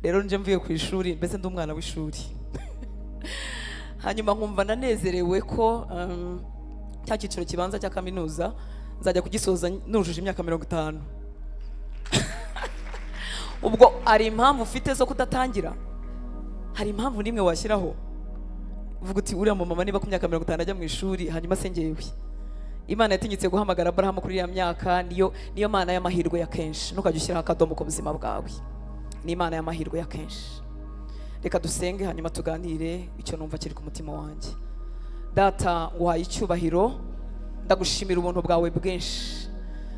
rero nje mvuye ku ishuri mbese ndi umwana w'ishuri hanyuma nkumva nanezerewe ko cya cyiciro kibanza cya kaminuza nzajya kugisoza nujuje imyaka 50. ubwo ari impamvu ufite zo kudatangira? Hari impamvu nimwe washyiraho uvuga uti uriya mu mama niba ku myaka 50 ajya mu ishuri hanyuma se ngewe? Imana yatinyitse guhamagara Abraham kuri ya myaka, niyo mana y'amahirwe ya kenshi. Ntukajya ushyiraho akadomo ku buzima bwawe, ni Imana y'amahirwe ya kenshi. Reka dusenge hanyuma tuganire icyo numva kiri ku mutima wanjye. Data, nguhaye icyubahiro, ndagushimira ubuntu bwawe bwinshi,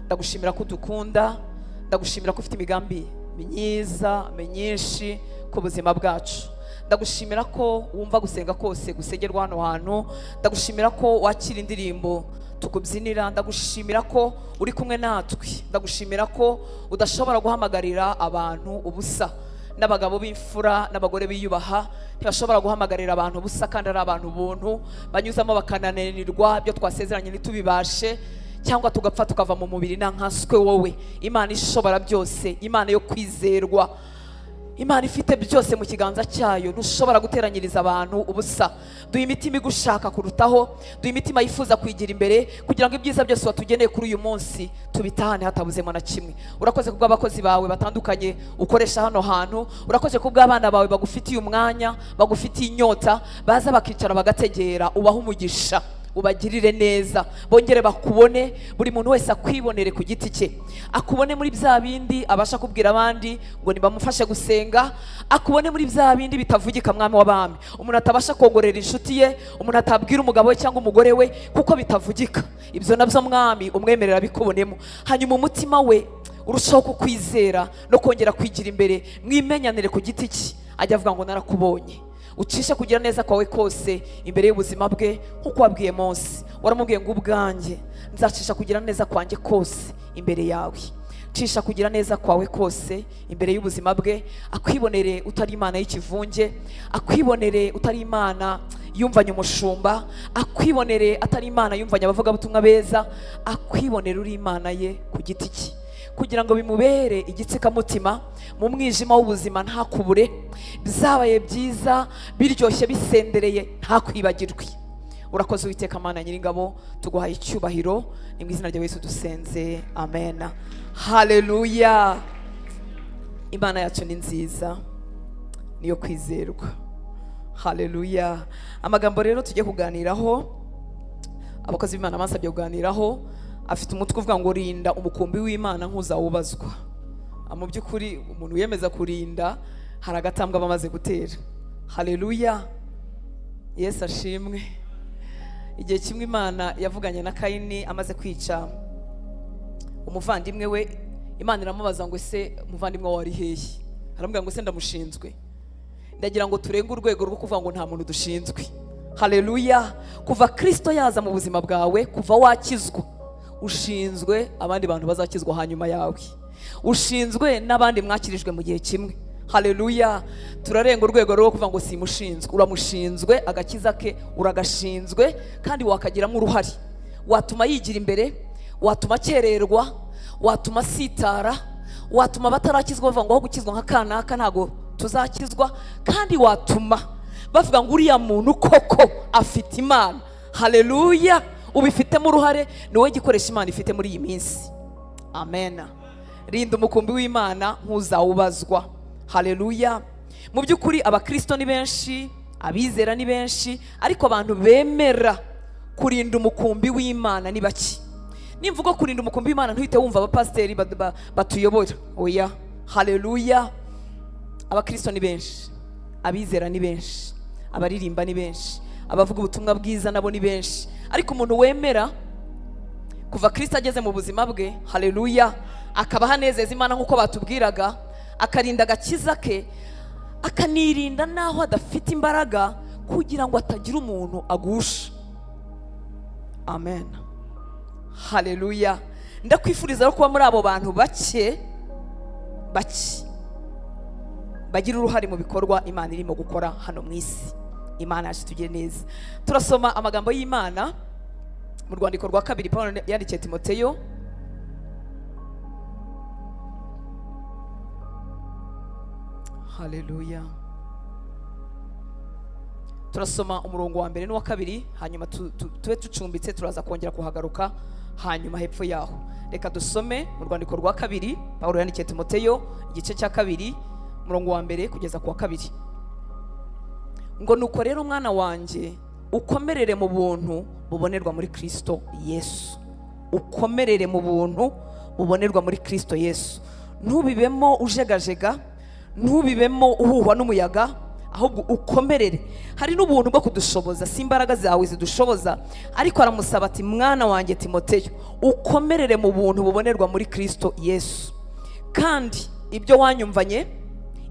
ndagushimira ko udukunda, ndagushimira ko ufite imigambi myiza myinshi ku buzima bwacu. Ndagushimira ko wumva gusenga kose gusengerwa hano hantu, ndagushimira ko wakira indirimbo tukubyinira, ndagushimira ko uri kumwe natwe, ndagushimira ko udashobora guhamagarira abantu ubusa. N'abagabo b'imfura n'abagore biyubaha ntibashobora guhamagarira abantu ubusa, kandi ari abantu buntu banyuzamo bakanananirwa ibyo twasezeranye ntitubibashe, cyangwa tugapfa tukava mu mubiri nta nkaswe. Wowe Imana ishobora byose, Imana yo kwizerwa, Imana ifite byose mu kiganza cyayo, ntushobora guteranyiriza abantu ubusa. Duha imitima igushaka kurutaho, duha imitima yifuza kwigira imbere, kugira ngo ibyiza byose watugeneye kuri uyu munsi tubitahane hatabuzemo na kimwe. Urakoze kubw'abakozi bawe batandukanye ukoresha hano hantu, urakoze kubw'abana bawe bagufitiye umwanya, bagufitiye inyota, baza bakicara bagategera. Ubaha umugisha, ubagirire neza, bongere bakubone, buri muntu wese akwibonere ku giti cye, akubone muri bya bindi abasha kubwira abandi ngo nibamufashe gusenga, akubone muri bya bindi bitavugika, mwami w'abami, umuntu atabasha kongorera inshuti ye, umuntu atabwira umugabo we cyangwa umugore we kuko bitavugika. Ibyo nabyo mwami umwemerera bikubonemo, hanyuma umutima we urushaho kukwizera no kongera kwigira imbere, mwimenyanire ku giti cye, ajya avuga ngo narakubonye. Ucisha kugira neza kwawe kose imbere y'ubuzima bwe, nkuko wabwiye Mose, waramubwiye ngo ubwanjye nzacisha kugira neza kwanjye kose imbere yawe. Cisha kugira neza kwawe kose imbere y'ubuzima bwe, akwibonere utari Imana y'ikivunge, akwibonere utari Imana yumvanye umushumba, akwibonere atari Imana yumvanye abavugabutumwa beza, akwibonere uri Imana ye ku giti cye, kugira ngo bimubere igitsikamutima mu mwijima w'ubuzima, ntakubure, byabaye byiza biryoshye bisendereye, ntakwibagirwe. Urakoze Uwiteka Mana Nyiringabo, tuguhaye icyubahiro, ni mu izina rya Yesu dusenze, amen. Haleluya. Imana yacu ni nziza, niyo kwizerwa. Haleluya. Amagambo rero tugiye kuganiraho, abakozi b'Imana bansabye kuganiraho, afite umutwe uvuga ngo rinda umukumbi w'Imana nk'uzawubazwa. Mu by'ukuri umuntu yemeza kurinda hari agatambwe bamaze gutera. Haleluya. Yesu ashimwe. Igihe kimwe Imana yavuganye na Kayini amaze kwica umuvandimwe we, Imana iramubaza ngo ese umuvandimwe wawe ari hehe? Aramubwira ngo ese ndamushinzwe. Ndagira ngo turenge urwego rwo kuvuga ngo nta muntu dushinzwe. Haleluya. Kuva Kristo yaza mu buzima bwawe, kuva wakizwa, ushinzwe abandi bantu bazakizwa hanyuma yawe, ushinzwe n'abandi mwakirijwe mu gihe kimwe. Haleluya. Turarenga urwego rwo kuvuga ngo simushinzwe. Uramushinzwe, agakiza ke uragashinzwe, kandi wakagiramo uruhari. Watuma yigira imbere, watuma akererwa, watuma sitara, watuma batarakizwa bavuga ngo aho gukizwa nka kanaka ntago tuzakizwa, kandi watuma bavuga ngo uriya muntu koko afite Imana. Haleluya. Ubifitemo uruhare, ni wowe gikoresha Imana ifite muri iyi minsi. Amen. Rinda umukumbi w'Imana nk'uzawubazwa. Haleluya. Mu by'ukuri abakristo ni benshi, abizera ni benshi, ariko abantu bemera kurinda umukumbi w'Imana ni bake. Nimvuga kurinda umukumbi w'Imana ntuhite wumva abapasiteri batuyobora. Oya. Haleluya. Abakristo ni benshi, abizera ni benshi, abaririmba ni benshi, abavuga ubutumwa bwiza nabo ni benshi, ariko umuntu wemera kuva Kristo ageze mu buzima bwe, haleluya, akaba hanezeza Imana nk'uko batubwiraga, akarinda agakiza ke, akanirinda naho adafite imbaraga kugira ngo atagira umuntu agusha. Amen. Haleluya. Ndakwifuriza kuba muri abo bantu bake bagira uruhare mu bikorwa Imana irimo gukora hano mu isi. Imana yacu tugire neza. Turasoma amagambo y'Imana mu rwandiko rwa kabiri Paulo yandikiye Timoteyo, Haleluya. Turasoma umurongo wa mbere n'uwa kabiri, hanyuma tube tucumbitse, turaza kongera kuhagaruka hanyuma hepfo yaho. Reka dusome mu rwandiko rwa kabiri Pawulo yandikiye Timoteyo igice cya kabiri umurongo wa mbere kugeza ku wa kabiri. Ngo nuko rero mwana wanjye ukomerere mu buntu bubonerwa muri Kristo Yesu. Ukomerere mu buntu bubonerwa muri Kristo Yesu. Ntubibemo ujegajega, ntubibemo uhuhwa n'umuyaga, ahubwo ukomerere. Hari n'ubuntu bwo kudushoboza, si imbaraga zawe zidushoboza, ariko aramusaba ati mwana wanjye Timoteyo ukomerere mu buntu bubonerwa muri Kristo Yesu, kandi ibyo wanyumvanye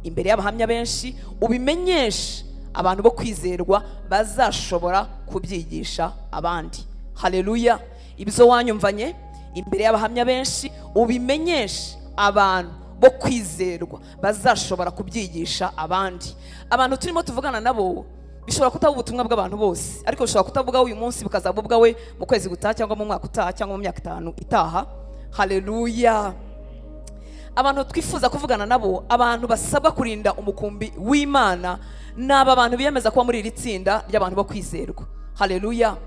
imbere y'abahamya benshi ubimenyeshe abantu bo kwizerwa bazashobora kubyigisha abandi. Haleluya. Ibyo wanyumvanye imbere y'abahamya benshi ubimenyeshe abantu bo kwizerwa bazashobora kubyigisha abandi. Abantu turimo tuvugana nabo bishobora kutaba ubutumwa bw'abantu bose, ariko bishobora kutavuga uyu munsi bukazaba bwawe mu kwezi gutaha cyangwa mu mwaka utaha cyangwa mu myaka 5 itaha. Haleluya. Abantu twifuza kuvugana nabo, abantu basabwa kurinda umukumbi w'Imana, n'aba bantu biyemeza kuba muri iri tsinda ry'abantu bo kwizerwa. Haleluya.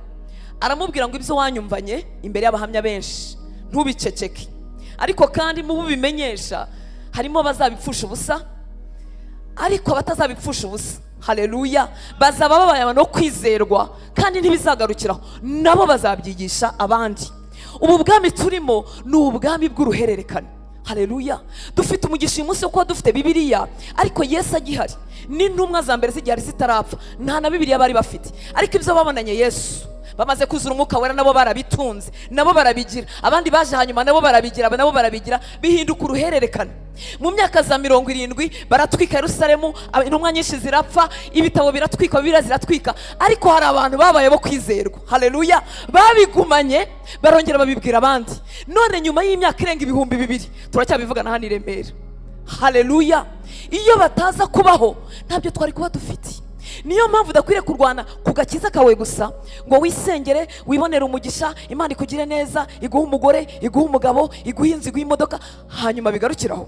Aramubwira ngo ibyo wanyumvanye imbere y'abahamya benshi ntubiceceke, ariko kandi mu bimenyesha harimo bazabipfusha ubusa, ariko batazabipfusha ubusa. Haleluya. Bazaba babaye abantu bo kwizerwa kandi ntibizagarukiraho, nabo bazabyigisha abandi. Ubu bwami turimo ni ubwami bw'uruhererekane. Haleluya. Dufite umugisha uyu munsi wo kuba dufite Bibiliya, ariko Yesu agihari, n'intumwa za mbere zigihari zitarapfa, nta na Bibiliya bari bafite, ariko ibyo babonanye Yesu bamaze kuzura umwuka wera nabo barabitunze, nabo barabigira. Abandi baje hanyuma nabo barabigira, bihinduka uruhererekane. Mu myaka za 70 baratwika Yerusalemu, intumwa nyinshi zirapfa, ibitabo biratwika, Bibiliya ziratwika, ariko hari abantu babaye bo kwizerwa. Haleluya. Babigumanye barongera babibwira abandi. None nyuma y'imyaka irenga 2000 turacyabivugana hano i Remera. Haleluya. Iyo bataza kubaho ntabyo twari kuba dufite. Niyo mpamvu udakwiriye kurwana ku gakiza kawe gusa ngo wisengere wibonere umugisha, Imana ikugire neza, iguha umugore, iguha umugabo, iguha inzu, iguha imodoka, hanyuma bigarukiraho.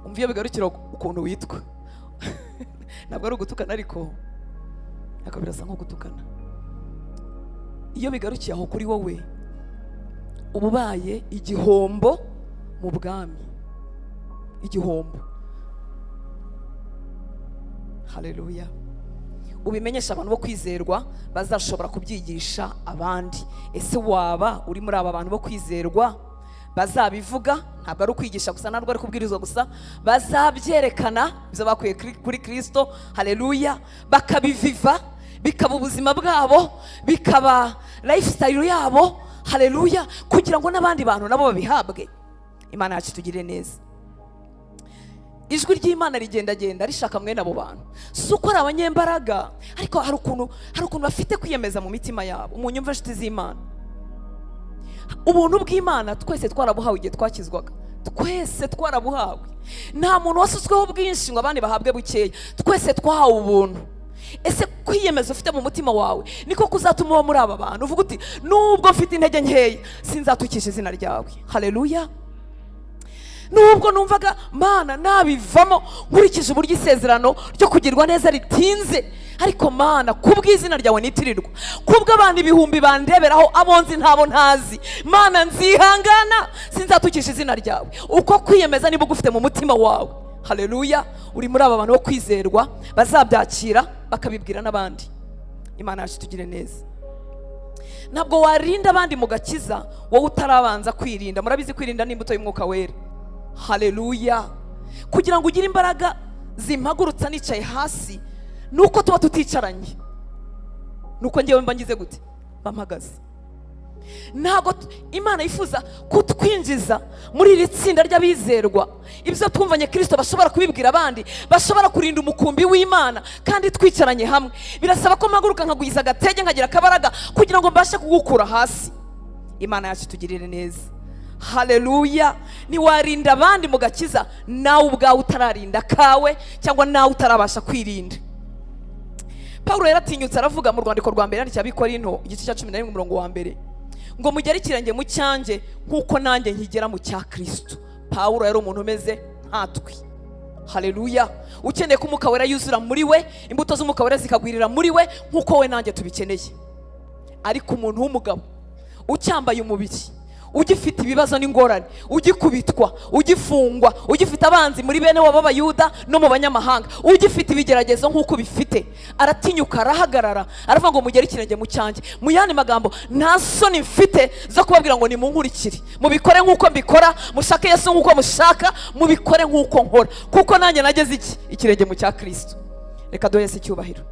Umviye bigarukiraho ukuntu witwa. Ntabwo ari ugutukana, ariko birasa nko gutukana. Iyo bigarukiye aho kuri wowe ububaye igihombo mu bwami. Igihombo. Haleluya. Ubimenyesha abantu bo kwizerwa bazashobora kubyigisha abandi. Ese waba uri muri aba bantu bo kwizerwa bazabivuga? Ntabwo ari ukwigisha gusa, ntabwo ari kubwirizwa gusa, bazabyerekana ibyo bakuye kuri Kristo. Haleluya. Bakabiviva, bikaba ubuzima bwabo, bikaba lifestyle yabo. Haleluya. Kugira ngo n'abandi bantu nabo babihabwe. Imana yacu tugire neza. Ijwi ry'Imana rigenda rishaka mwene abo bantu. Si uko ari abanyembaraga, ariko hari ukuntu bafite kwiyemeza mu mitima yabo. Umunyumva inshuti z'Imana, ubuntu bw'Imana twese twarabuhawe igihe twakizwaga. Twese twarabuhawe. Nta muntu wasutsweho bwinshi ngo abandi bahabwe bukeya. Twese twahawe ubuntu. Ese kwiyemeza ufite mu mutima wawe niko kuzatuma uba muri aba bantu uvuga uti nubwo mfite intege nkeya sinzatukisha izina ryawe. Haleluya. Nubwo numvaga Mana nabivamo nkurikije uburyo isezerano ryo kugirwa neza ritinze, ariko Mana kubw'izina ryawe nitirirwa, kubwo abantu ibihumbi bandeberaho abonzi ntabo ntazi, Mana nzihangana sinzatukisha izina ryawe. Uko kwiyemeza niba ugufite mu mutima wawe. Haleluya. Uri muri aba bantu bo kwizerwa bazabyakira bakabibwira n'abandi. Imana yacu tugire neza. Ntabwo warinda abandi mu gakiza wowe utarabanza kwirinda. Murabizi kwirinda n'imbuto y'umwuka wera. Haleluya. Kugira ngo ugire imbaraga zimpagurutsa nicaye hasi, nuko tuba tuticaranye, nuko ngewe mba ngize gute bampagaze. Ntago Imana yifuza kutwinjiza muri iri tsinda ry'abizerwa, ibyo twumvanye Kristo bashobora kubibwira abandi, bashobora kurinda umukumbi w'Imana kandi twicaranye hamwe. Birasaba ko mpaguruka nkaguyiza agatege, nkagira akabaraga kugira ngo mbashe kugukura hasi. Imana yacu tugirire neza. Haleluya. Niwarinda abandi mu gakiza nawe ubwawe utararinda kawe, cyangwa nawe utarabasha kwirinda. Pawulo yaratinyutse aravuga mu rwandiko rwa mbere yandikiye Abikorinto igice cya 11 umurongo wa mbere ngo mugere ikirenge mu cyanjye nkuko nanjye nkigera mu cya Kristo. Pawulo yari umuntu umeze nkatwe, Haleluya. Ukeneye ko umwuka wera yuzura muri we, imbuto z'umwuka wera zikagwirira muri we nk'uko we nanjye tubikeneye. Ariko umuntu w'umugabo ucyambaye umubiri, ugifite ibibazo n'ingorane, ugikubitwa, ugifungwa, ugifite abanzi muri bene wabo b'Abayuda no mu banyamahanga, ugifite ibigeragezo nk'uko bifite, aratinyuka, arahagarara, aravuga ngo mugere ikirenge mu cyanjye. Mu yandi magambo, nta soni mfite zo kubabwira ngo nimunkurikire, mubikore nk'uko mbikora, mushake Yesu nk'uko mushaka, mubikore nk'uko nkora, kuko nanjye nageze ikirenge mu cya Kristo. Reka duhe Yesu icyubahiro.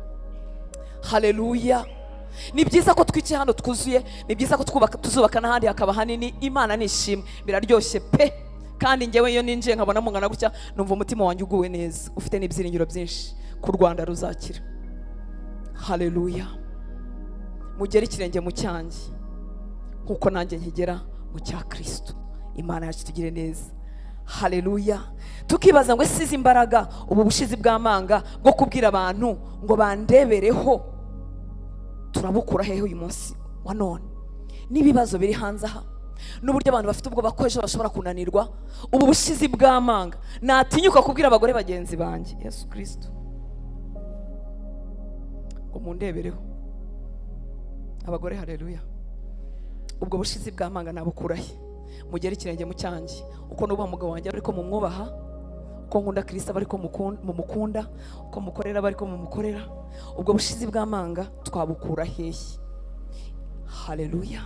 Haleluya. Ni byiza ko twicaye hano twuzuye, ni byiza ko tuzubaka n'ahandi hakaba hanini. Imana nishimwe, biraryoshye pe. Kandi njyewe iyo ninjiye nkabona mungana gutya, numva umutima wanjye uguwe neza, ufite n'ibyiringiro byinshi ku Rwanda ruzakira. Haleluya. Mugere ikirenge mu cyanjye nkuko nanjye nkigera mu cya Kristo. Imana yacu tugire neza. Haleluya. Tukibaza ngo ese izi imbaraga, ubu bushizi bw'amanga bwo kubwira abantu ngo bandebereho, turabukura hehe uyu munsi wa none? N'ibibazo biri hanze aha, n'uburyo abantu bafite ubwoba ko ejo bashobora kunanirwa, ubu bushizi bw'amanga natinyuka kubwira abagore bagenzi banjye Yesu Kristo ngo mundebereho. Abagore, haleluya. Ubwo bushizi bw'amanga nabukura he? Mugere ikirenge mu cyanjye. Uko nubaha umugabo wanjye ariko mumwubaha, uko nkunda Kristo ariko mumukunda, uko mukorera ariko mumukorera. Ubwo bushizi bw'amanga twabukura hehe? Haleluya.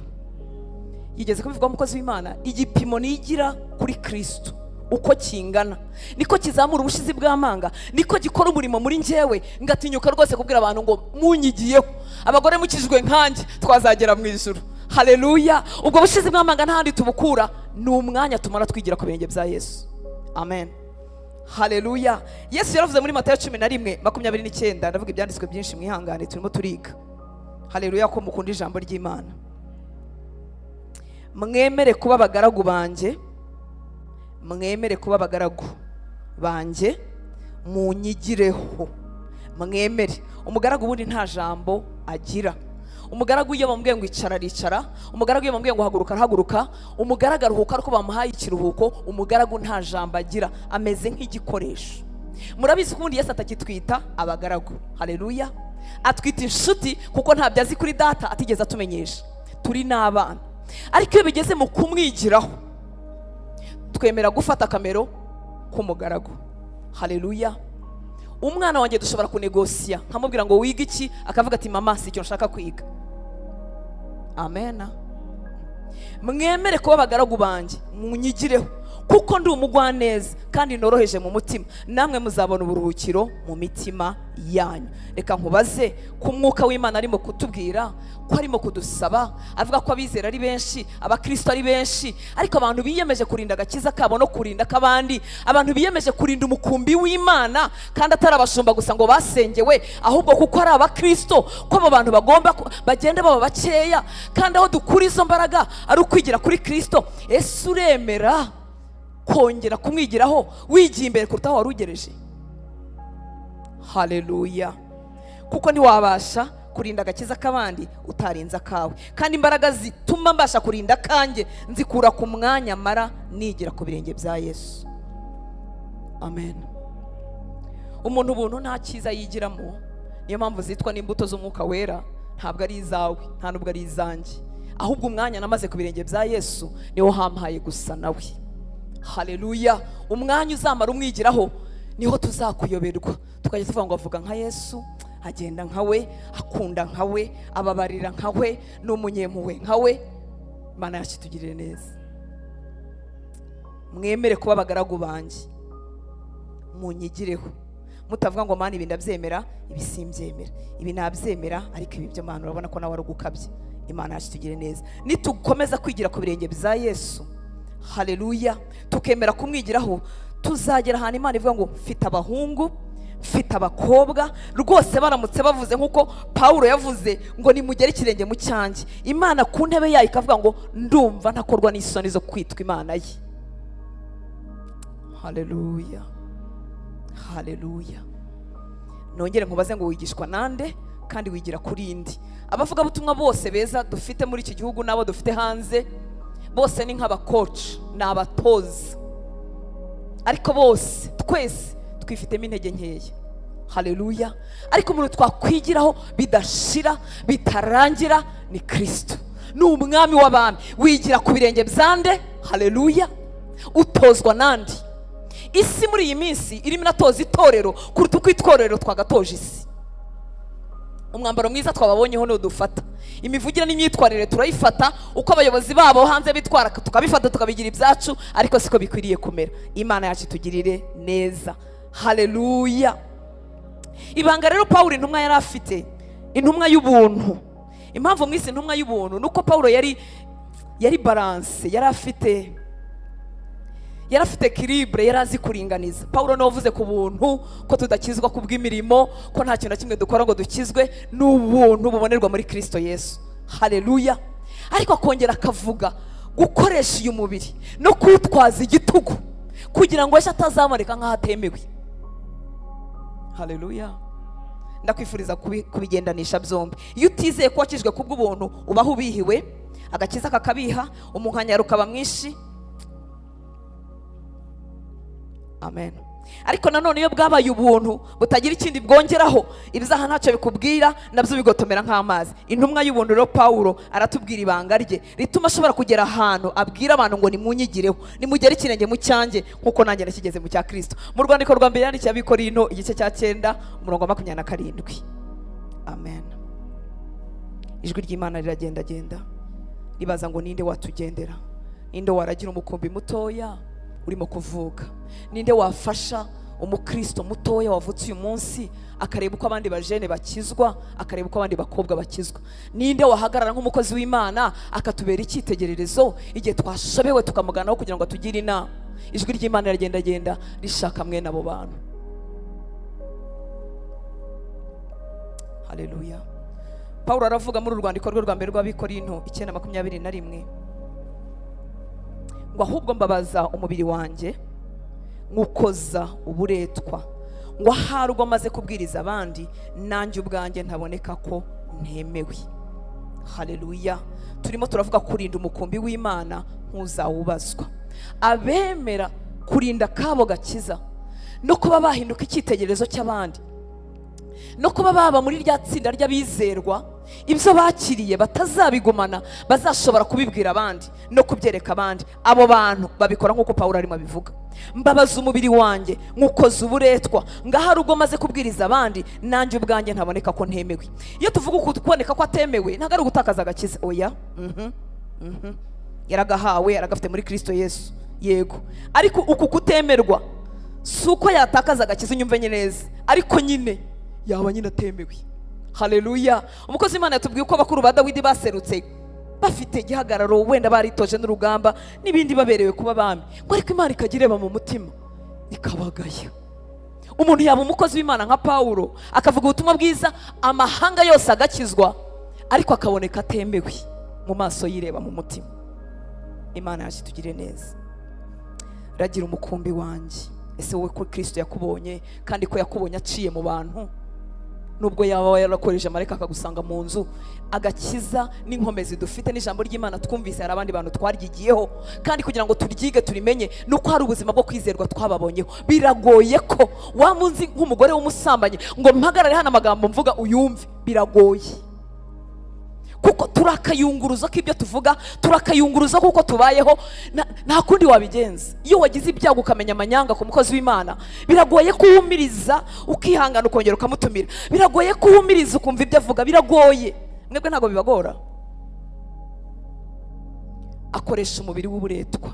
Yigeze kubivuga umukozi w'Imana, igipimo nigira kuri Kristo uko kingana niko kizamura ubushizi bw'amanga, niko gikora umurimo muri njyewe, ngatinyuka rwose kubwira abantu ngo munyigiyeho. Abagore mukijwe nkanjye twazagera mu ijuru. Haleluya. Ubwo bushizi bw'amanga ntahandi tubukura, ni umwanya tumara twigira ku birenge bya Yesu. Amen. Haleluya. Yesu yaravuze muri Matayo 11:29, ndavuga ibyanditswe byinshi mwihangane turimo turiga. Haleluya ko mukunda ijambo ry'Imana. Mwemere kuba abagaragu banjye, mwemere kuba abagaragu banjye, munyigireho. Mwemere. Umugaragu ubundi nta jambo agira. Umugaragu iyo bamubwiye ngo icara aricara, umugaragu iyo bamubwiye ngo haguruka arahaguruka, umugaragu aruhuka ariko bamuhaye ikiruhuko. Umugaragu nta jambo agira, ameze nk'igikoresho. Murabizi ko ubundi Yesu atakitwita abagaragu. Haleluya. Atwita inshuti kuko ntabyo azi kuri data atigeze atumenyesha. Turi n'abana. Ariko iyo bigeze mu kumwigiraho, twemera gufata akamero k'umugaragu. Haleluya. Umwana wanjye dushobora kunegosiya, nkamubwira ngo wiga iki, akavuga ati mama si icyo nshaka kwiga. Amen. Mwemere kuba abagaragu banjye, munyigireho kuko ndi umugwaneza kandi noroheje mu mutima, namwe muzabona uburuhukiro mu mitima yanyu. Reka nkubaze ko umwuka w'Imana arimo kutubwira, ko arimo kudusaba, avuga ko abizera ari benshi, abakristo ari benshi, ariko abantu biyemeje kurinda agakiza kabo no kurinda kabandi, abantu biyemeje kurinda umukumbi w'Imana kandi atari abashumba gusa ngo basengewe, ahubwo kuko ari abakristo, ko abo bantu bagomba bagende baba bakeya, kandi aho dukura izo mbaraga ari ukwigira kuri Kristo. Ese uremera kongera kumwigiraho wigiye imbere kuruta aho warugereje? Haleluya. Kuko ntiwabasha kurinda agakiza k'abandi utarinze akawe, kandi imbaraga zituma mbasha kurinda kanjye nzikura ku mwanya mara nigira ku birenge bya Yesu. Amen. Umuntu ubuntu nta cyiza yigiramo, niyo mpamvu zitwa n'imbuto z'umwuka wera. Ntabwo ari izawe, nta nubwo ari izanjye, ahubwo umwanya namaze ku birenge bya Yesu niwo hampaye gusa nawe. Haleluya. Umwanya uzamara umwigiraho niho tuzakuyoberwa, tukajya tuvuga ngo avuga nka Yesu, agenda nkawe, akunda nkawe, ababarira nkawe, n'umunyempuhwe nkawe. Imana yacu tugirire neza. Mwemere kuba abagaragu banjye, munyigireho. Mutavuga ngo Mana ibi ndabyemera, ibi simbyemera, ibi nabyemera, ariko ibi byo Mana urabona ko nawe ari ugukabye. Imana yacu tugire neza. Nitukomeza kwigira ku birenge bya Yesu, haleluya, tukemera kumwigiraho, tuzagera ahantu Imana ivuga ngo mfite abahungu, mfite abakobwa, rwose baramutse bavuze nk'uko Pawulo yavuze ngo nimugere ikirenge mu cyanjye, Imana ku ntebe yayo ikavuga ngo ndumva ntakorwa n'isoni zo kwitwa Imana ye. Haleluya. Haleluya. Nongere nkubaze ngo wigishwa nande kandi wigira kuri indi? Abavuga butumwa bose beza dufite muri iki gihugu n'abo dufite hanze, bose ni nk'abakoci, ni abatozi, ariko bose twese twifitemo intege nkeya. Haleluya. Ariko umuntu twakwigiraho bidashira bitarangira ni Kristo. Ni umwami w'abami. Wigira ku birenge byande. Haleluya. Utozwa nandi. Isi muri iyi minsi irimo inatoza itorero kuruta uko itorero twagatoje isi. Umwambaro mwiza twababonyeho no dufata, imivugire n'imyitwarire turayifata, uko abayobozi babo hanze bitwara tukabifata tukabigira ibyacu, ariko siko bikwiriye kumera. Imana yacu tugirire neza. Haleluya. Ibanga rero Pawulo intumwa yari afite, intumwa y'ubuntu. Impamvu mwise intumwa y'ubuntu nuko Pawulo yari balance, yari afite equilibre, yari azi kuringaniza. Pawulo navuze ku buntu ko tudakizwa ku bw'imirimo, ko nta kintu na kimwe dukora ngo dukizwe, n'ubuntu bubonerwa muri Kristo Yesu. Haleluya. Ariko akongera akavuga gukoresha uyu mubiri no kuwutwaza igitugu kugira ngo ejo atazamurika nk'aho atemewe. Haleluya. Ndakwifuriza kubigendanisha byombi. Iyo utizeye ko wakijwe ku bw'ubuntu ubaho ubihiwe, agakiza kakabiha, umunkanyaro ukaba mwinshi. Amen. Ariko nanone iyo bwabaye ubuntu butagira ikindi bwongeraho, ibizaha ntacyo bikubwira, nabyo bigotomera nk'amazi. Intumwa y'ubuntu rero Pawulo aratubwira ibanga rye rituma ashobora kugera ahantu abwira abantu ngo nimunyigireho, nimugere ikirenge mu cyanjye nk'uko nanjye nakigeze mu cya Kristo. Mu rwandiko rwa mbere yandikiye Abikorinto igice cya 9 umurongo wa 27. Amen. Ijwi ry'Imana riragendagenda ribaza ngo ninde watugendera, ninde waragira umukumbi mutoya urimo kuvuka, ninde wafasha umukristo mutoya wavutse uyu munsi akareba uko abandi bajene bakizwa, akareba uko abandi bakobwa bakizwa, ninde wahagarara nk'umukozi w'Imana akatubera icyitegererezo igihe twashobewe tukamuganaho kugira ngo atugire inama. Ijwi ry'Imana riragendagenda rishaka mwene abo bantu. Haleluya. Pawulo aravuga muri urwandiko rwe rwa mbere rw'Abikorinto 9:21 ngo ahubwo mbabaza umubiri wanjye nkukoza uburetwa, ngo ahari ubwo maze kubwiriza abandi nanjye ubwanjye ntaboneka ko ntemewe. Haleluya. Turimo turavuga kurinda umukumbi w'Imana ntuzawubazwa. Abemera kurinda kabo gakiza no kuba bahinduka icyitegererezo cy'abandi, no kuba baba muri rya tsinda ry'abizerwa, ibyo bakiriye batazabigumana, bazashobora kubibwira abandi no kubyereka abandi. Abo bantu babikora nk'uko Pawulo arimo abivuga. Mbabaza umubiri wanjye nkukoza uburetwa, ngahari ubwo maze kubwiriza abandi nanjye ubwanjye ntaboneka ko ntemewe. Iyo tuvuga kuboneka ko atemewe ntabwo ari ugutakaza agakiza, oya. Yaragahawe, yaragafite muri Kristo Yesu, yego. Ariko uku kutemerwa si uko yatakaza agakiza, unyumve neza, ariko nyine yaba nyine atemewe. Haleluya. Umukozi w'Imana yatubwiye uko abakuru ba Dawidi baserutse bafite igihagararo, wenda baritoje n'urugamba n'ibindi baberewe kuba bami, ngo ariko Imana ikagireba mu mutima ikabagaya. Umuntu yaba umukozi w'Imana nka Pawulo akavuga ubutumwa bwiza, amahanga yose agakizwa, ariko akaboneka atemewe mu maso yireba mu mutima. Imana yacu tugire neza. Ragira umukumbi wanjye. Ese wowe ko Kristo yakubonye kandi ko yakubonye aciye mu bantu, nubwo yaba yarakoresheje amareka akagusanga mu nzu, agakiza n'inkomezi dufite n'ijambo ry'Imana twumvise hari abandi bantu twaryigiyeho, kandi kugira ngo turyige turimenye nuko hari ubuzima bwo kwizerwa twababonyeho. Biragoye ko wamunzi nk'umugore w'umusambanyi ngo mpagarare hano amagambo mvuga uyumve, biragoye. Kuko turakayunguruza ko ibyo tuvuga, turakayunguruza kuko tubayeho, nta kundi wabigenza. Iyo wagize ibyago ukamenya amanyanga ku mukozi w'Imana, biragoye kuwumiriza ukihangana ukongera ukamutumira, biragoye kuwumiriza ukumva ibyo avuga, biragoye. Mwebwe ntago bibagora? Akoresha umubiri w'uburetwa,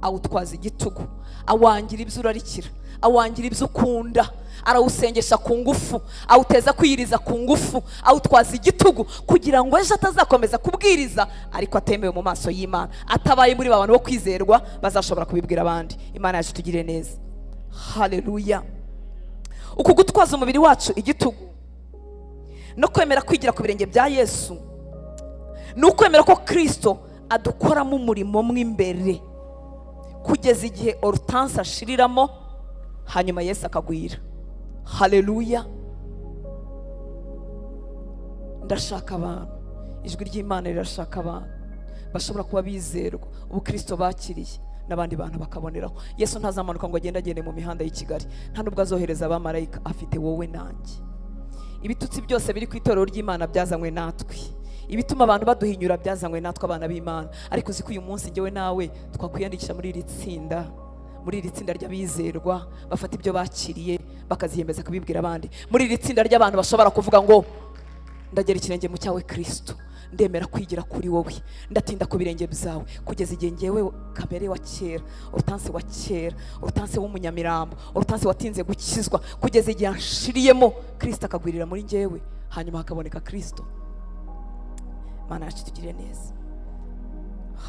awutwaza igitugu, awangira ibyo urarikira, awangira ibyo ukunda, arawusengesha ku ngufu, awuteza kwiyiriza ku ngufu, awutwaza igitugu kugira ngo ejo atazakomeza kubwiriza ariko atemewe mu maso y'Imana, atabaye muri ba bantu bo kwizerwa bazashobora kubibwira abandi. Imana yacu tugire neza. Haleluya. Uku gutwaza umubiri wacu igitugu no kwemera kwigira ku birenge bya Yesu, ni ukwemera ko Kristo adukoramo umurimo mw'imbere kugeza igihe Hortense ashiriramo, hanyuma Yesu akagwira. Haleluya. Ndashaka abantu, ijwi ry'Imana rirashaka abantu bashobora kuba bizerwa, ubu Kristo bakiriye, n'abandi bantu bakaboneraho. Yesu ntazamanuka ngo agende mu mihanda y'i Kigali, nta nubwo azohereza abamarayika, afite wowe nanjye. Ibitutsi byose biri ku itorero ry'Imana byazanywe natwe, ibituma abantu baduhinyura byazanywe natwe abana b'Imana. Ariko uzi ko uyu munsi njyewe nawe twakwiyandikisha muri iri tsinda ry'abizerwa bafata ibyo bakiriye bakaziyemeza kubibwira abandi, muri iri tsinda ry'abantu bashobora kuvuga ngo ndagera ikirenge mu cyawe Kristo, ndemera kwigira kuri wowe, ndatinda ku birenge byawe kugeza igihe ngewe kamere wa kera, urutanse wa kera, urutanse w'umunyamirambo, urutanse watinze gukizwa, kugeza igihe anshiriyemo Kristo akagwirira muri ngewe, hanyuma hakaboneka Kristo. Mana yacu tugire neza.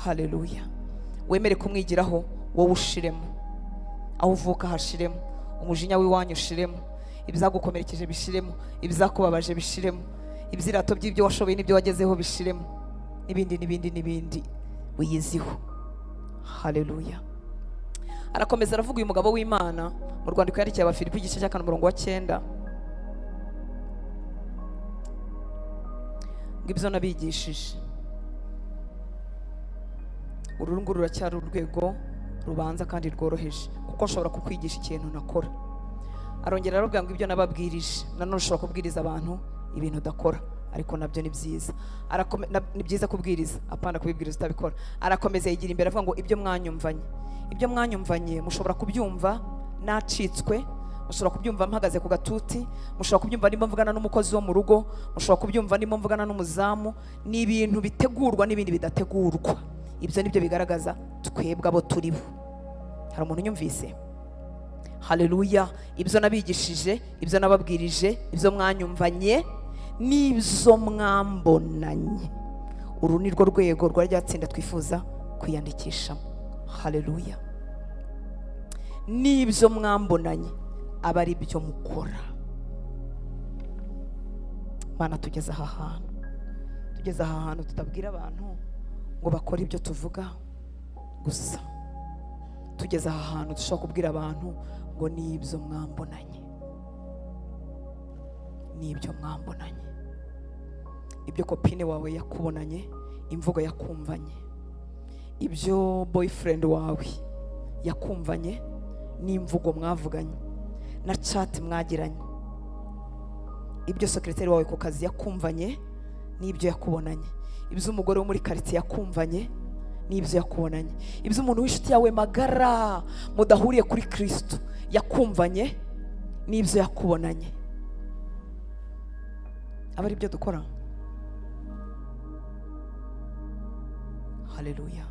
Haleluya. Wemere kumwigiraho, wowe ushiremo, aho uvuka hashiremo, umujinya w'iwanyu ushiremo, ibizagukomerekeje bishiremo, ibizakubabaje bishiremo, ibyirato by'ibyo washoboye n'ibyo wagezeho bishiremo, n'ibindi wiyiziho. Haleluya. Arakomeza aravuga uyu mugabo w'Imana mu rwandiko yandikiye Abafilipi igice cya 4:9, ngo ibyo nabigishije. Uru nguru ruracyari urwego rubanza kandi rworoheje, kuko nshobora kukwigisha ikintu nakora. Arongera aravuga ngo ibyo nababwirije, nanone ushobora kubwiriza abantu ibintu udakora, ariko nabyo ni byiza. Ni byiza kubwiriza, apana kubibwiriza utabikora. Arakomeza yigira imbere avuga ngo ibyo mwanyumvanye mushobora kubyumva nacitswe, mushobora kubyumva mpagaze ku gatuti, mushobora kubyumva ndimo mvugana n'umukozi wo mu rugo, mushobora kubyumva ndimo mvugana n'umuzamu. Ni ibintu bitegurwa n'ibindi bidategurwa. Ibyo nibyo bigaragaza twebwe abo turi bo. Hari umuntu unyumvise? Haleluya. Ibyo nabigishije, ibyo nababwirije, ibyo mwanyumvanye, n'ibyo mwambonanye. Uru ni rwo rwego rwa ryatsinda twifuza kwiyandikishamo. Haleluya. N'ibyo mwambonanye aba ari byo mukora. Mana tugeze aha hantu tutabwira abantu ngo bakore ibyo tuvuga gusa. Tugeze aha hantu dushobora kubwira abantu ngo n'ibyo mwambonanye, ibyo kopine wawe yakubonanye, imvugo yakumvanye, ibyo boyfriend wawe yakumvanye, n'imvugo mwavuganye, na chat mwagiranye, ibyo secretary wawe ku kazi yakumvanye, n'ibyo yakubonanye, ibyo umugore wo muri quartier yakumvanye, n'ibyo yakubonanye, ibyo umuntu w'inshuti yawe magara mudahuriye kuri Kristo yakumvanye, n'ibyo yakubonanye. Aba ari byo dukora. Haleluya.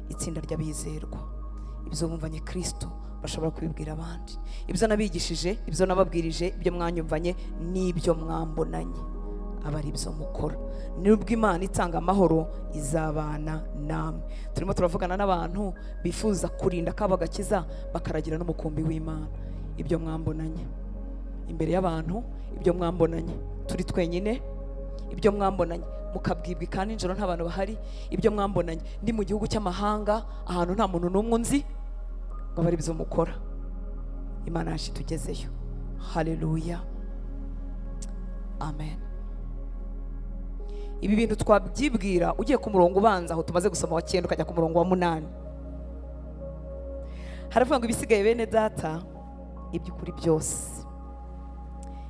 Itsinda ry'abizerwa, ibyo bumvanye Kristo bashobora kubibwira abandi. Ibyo nabigishije, ibyo nababwirije, ibyo mwanyumvanye, n'ibyo mwambonanye aba ari byo mukora. Nubwo Imana itanga amahoro izabana namwe. Turimo turavugana n'abantu bifuza kurinda kaba gakiza bakaragira n'umukumbi w'Imana. Ibyo mwambonanye imbere y'abantu, ibyo mwambonanye turi twenyine, ibyo mwambonanye mukabwibwa kandi nijoro nta bantu bahari, ibyo mwambonanye ndi mu gihugu cy'amahanga ahantu nta muntu n'umwe nzi, ngo aba ari byo mukora. Imana yacu tugezeyo. Haleluya. Amen. Ibi bintu twabyibwira ugiye ku murongo ubanza aho tumaze gusoma wa 9 ukajya ku murongo wa 8. Haravuga ngo ibisigaye bene data, iby'ukuri byose,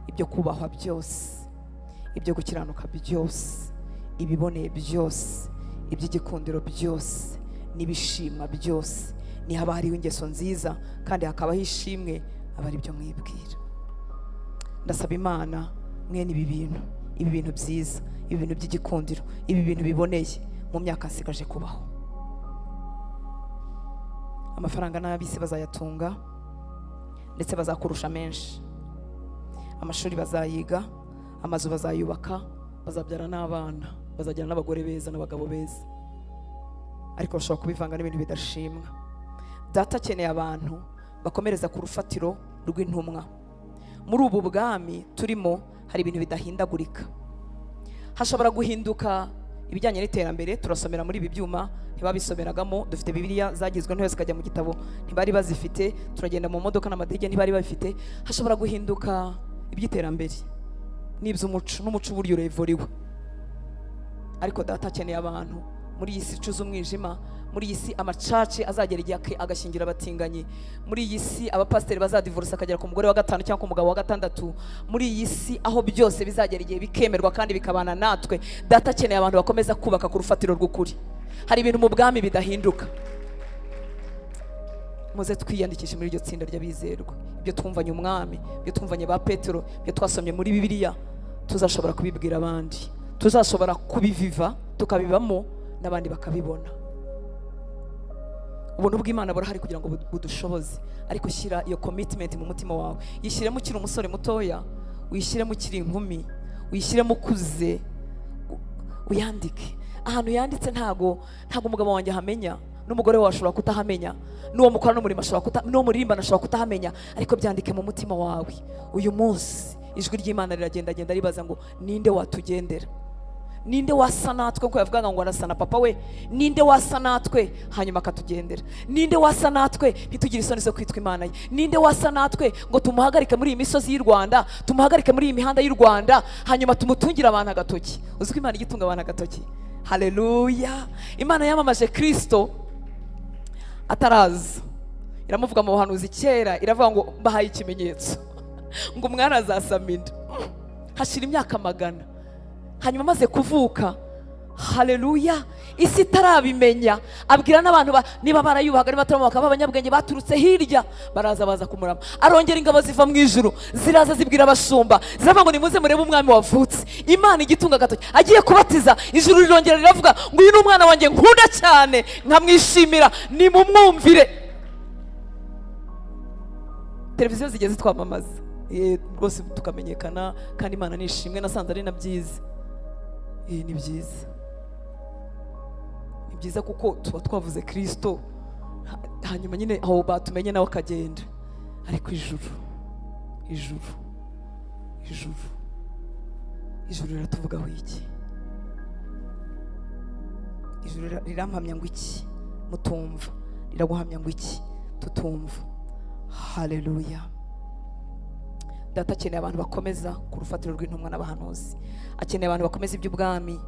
ibyo kubahwa byose, ibyo gukiranuka byose, ibiboneye byose, iby'igikundiro byose, n'ibishimwa byose, ni haba hariho ingeso nziza kandi hakabaho ishimwe, aba ari byo mwibwira. Ndasaba Imana mwene ibi bintu byiza, ibi bintu by'igikundiro, ibi bintu biboneye mu myaka nsigaje kubaho. Amafaranga n'abisi bazayatunga ndetse bazakurusha menshi, amashuri bazayiga, amazu bazayubaka, bazabyara n'abana, bazagira n'abagore beza n'abagabo beza, ariko bashobora kubivanga n'ibintu bidashimwa. Data akeneye abantu bakomereza ku rufatiro rw'intumwa. Muri ubu bwami turimo hari ibintu bidahindagurika. Hashobora guhinduka ibijyanye n'iterambere, turasomera muri ibi byuma ntibabisomeragamo, dufite Bibiliya zagizwe ntoya zikajya mu gitabo ntibari bazifite, turagenda mu modoka n'amadege ntibari babifite. Hashobora guhinduka iby'iterambere n'iby'umuco, n'umuco uburyo urevuriwe, ariko Data akeneye abantu muri iyi si icuza umwijima, muri iyi si amacaci azagera igihe agashingira abatinganyi, muri iyi si abapasiteri bazadivorisa akagera ku mugore wa 5 cyangwa ku mugabo wa 6, muri iyi si aho byose bizagera igihe bikemerwa kandi bikabana natwe. Data akeneye abantu bakomeza kubaka ku rufatiro rw'ukuri. Hari ibintu mu bwami bidahinduka. Muze twiyandikishe muri iryo tsinda ry'abizerwa. Ibyo twumvanye umwami, ibyo twumvanye ba Petero, ibyo twasomye muri Bibiliya, tuzashobora kubibwira abandi, tuzashobora kubiviva tukabibamo n'abandi bakabibona. Ubuntu bw'Imana burahari kugira ngo budushoboze, ariko shyira iyo commitment mu mutima wawe. Yishyiremo ukiri umusore mutoya, uyishyiremo ukiri inkumi, uyishyiremo ukuze, uyandike. Ahantu yanditse ntago umugabo wanjye ahamenya, n'umugore wawe ashobora kutahamenya, n'uwo mukora n'umurimo n'uwo muririmba ashobora kutahamenya, ariko byandike mu mutima wawe. Uyu munsi ijwi ry'Imana riragendagenda ribaza ngo ninde watugendera, ninde wasa natwe, ko yavugaga ngo arasa na papa we, ninde wasa natwe hanyuma akatugendera, ninde wasa natwe ntitugire isoni zo kwitwa Imana ye, ninde wasa natwe ngo tumuhagarike muri iyi misozi y'u Rwanda, tumuhagarike muri iyi mihanda y'u Rwanda, hanyuma tumutungire abantu agatoki. Uzi ko Imana igitunga abantu agatoki? Haleluya! Imana yamamaje Kristo ataraza, iramuvuga mu buhanuzi kera, iravuga ngo bahaye ikimenyetso ngo umwana azasama inda. Hashira imyaka 100, hanyuma amaze kuvuka, haleluya, isi itarabimenya, abwira n'abantu niba barayubahaga ari bataramo bakaba abanyabwenge baturutse hirya, baraza baza kumurama. Arongera ingabo ziva mu ijuru ziraza zibwira abashumba, ziravuga ngo nimuze murebe umwami wavutse. Imana igitunga agatoki, agiye kubatiza, ijuru rirongera riravuga ngo uyu ni umwana wanjye nkunda cyane, nkamwishimira, nimumwumvire. Televiziyo zigeze twamamaza rwose tukamenyekana, kandi Imana nishimwe. Nasanze ari na byiza. Ni byiza, ni byiza kuko tuba twavuze Kristo, hanyuma nyine aho batumenye nawe akagenda. Ariko ijuru riratuvugaho iki? Ijuru rirampamya ngo iki? Mutumva. Riraguhamya ngo iki? Tutumva. Haleluya! Data akeneye abantu bakomeza ku rufatiro rw'intumwa n'abahanuzi, akeneye abantu bakomeza iby'ubwami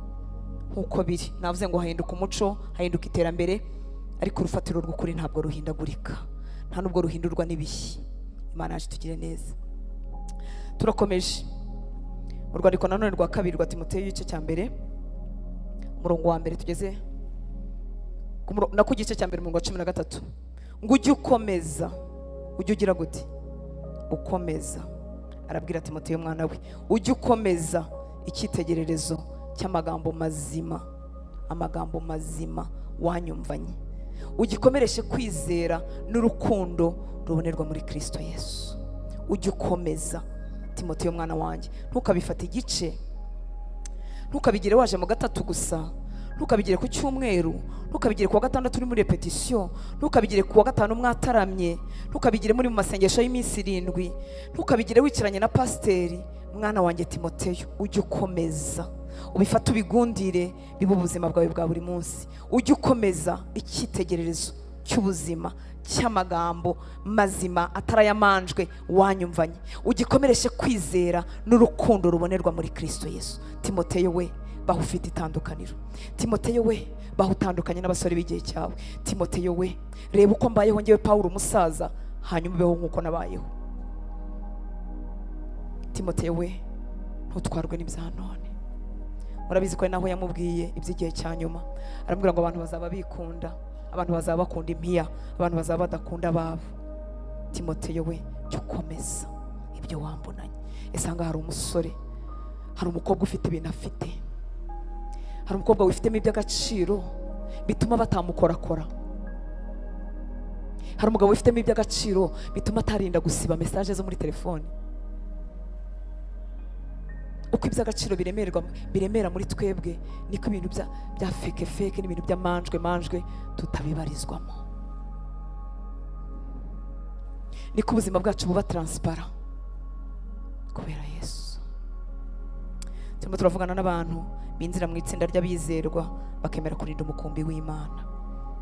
nk'uko biri. Navuze ngo hahinduka umuco, hahinduka iterambere, ariko urufatiro rw'ukuri ntabwo ruhindagurika, nta nubwo ruhindurwa n'ibihe. Imana yacu tugire neza. Turakomeje mu rwandiko nanone rwa 2 rwa Timoteyo igice cya 1 umurongo wa 1 tugeze ku gice cya 1 umurongo wa 13, ngo ujye ukomeza, ujye ugira gute? Ukomeza. Arabwira Timoteyo mwana we, ujye ukomeza icyitegererezo cy'amagambo mazima, amagambo mazima wanyumvanye, ugikomereshe kwizera n'urukundo rubonerwa muri Kristo Yesu. Ujye ukomeza. Timoteyo mwana wanjye, ntukabifate igice, ntukabigire waje mu 3 gusa, ntukabigire ku cyumweru, ntukabigire ku wa 6 uri muri repetition, ntukabigire ku wa 5 mwataramye, ntukabigire muri mu masengesho y'iminsi 7, ntukabigire wicaranye na pasiteri. Mwana wanjye Timoteyo, ujye ukomeza, ubifate ubigundire, bibe ubuzima bwawe bwa buri munsi. Ujye ukomeza icyitegererezo cy'ubuzima cy'amagambo mazima atarayamanjwe wanyumvanye, ugikomereshe kwizera n'urukundo rubonerwa muri Kristo Yesu. Timoteyo we, baho ufite itandukaniro. Timoteyo we, baho utandukanye n'abasore b'igihe cyawe. Timoteyo we, reba uko mbayeho ngewe Pawulo umusaza, hanyuma ubeho nk'uko nabayeho. Timoteyo we, ntutwarwe n'ibya none. Murabizi ko ari naho yamubwiye iby'igihe cya nyuma, aramubwira ngo abantu bazaba bikunda, abantu bazaba bakunda impiya, abantu bazaba badakunda ababo. Timoteyo we, jya ukomeza ibyo wambonanye. Ese hanga hari umusore, hari umukobwa ufite ibintu afite, hari umukobwa wifitemo iby'agaciro bituma batamukorakora, hari umugabo wifitemo iby'agaciro bituma atarinda gusiba message zo muri telefone. Uko iby'agaciro biremera muri twebwe, niko ibintu bya feke n'ibintu by'amanjwe tutabibarizwamo. Niko ubuzima bwacu buba transparent kubera Yesu. Turimo turavugana n'abantu binzira mu itsinda ry'abizerwa, bakemera kurinda umukumbi w'Imana,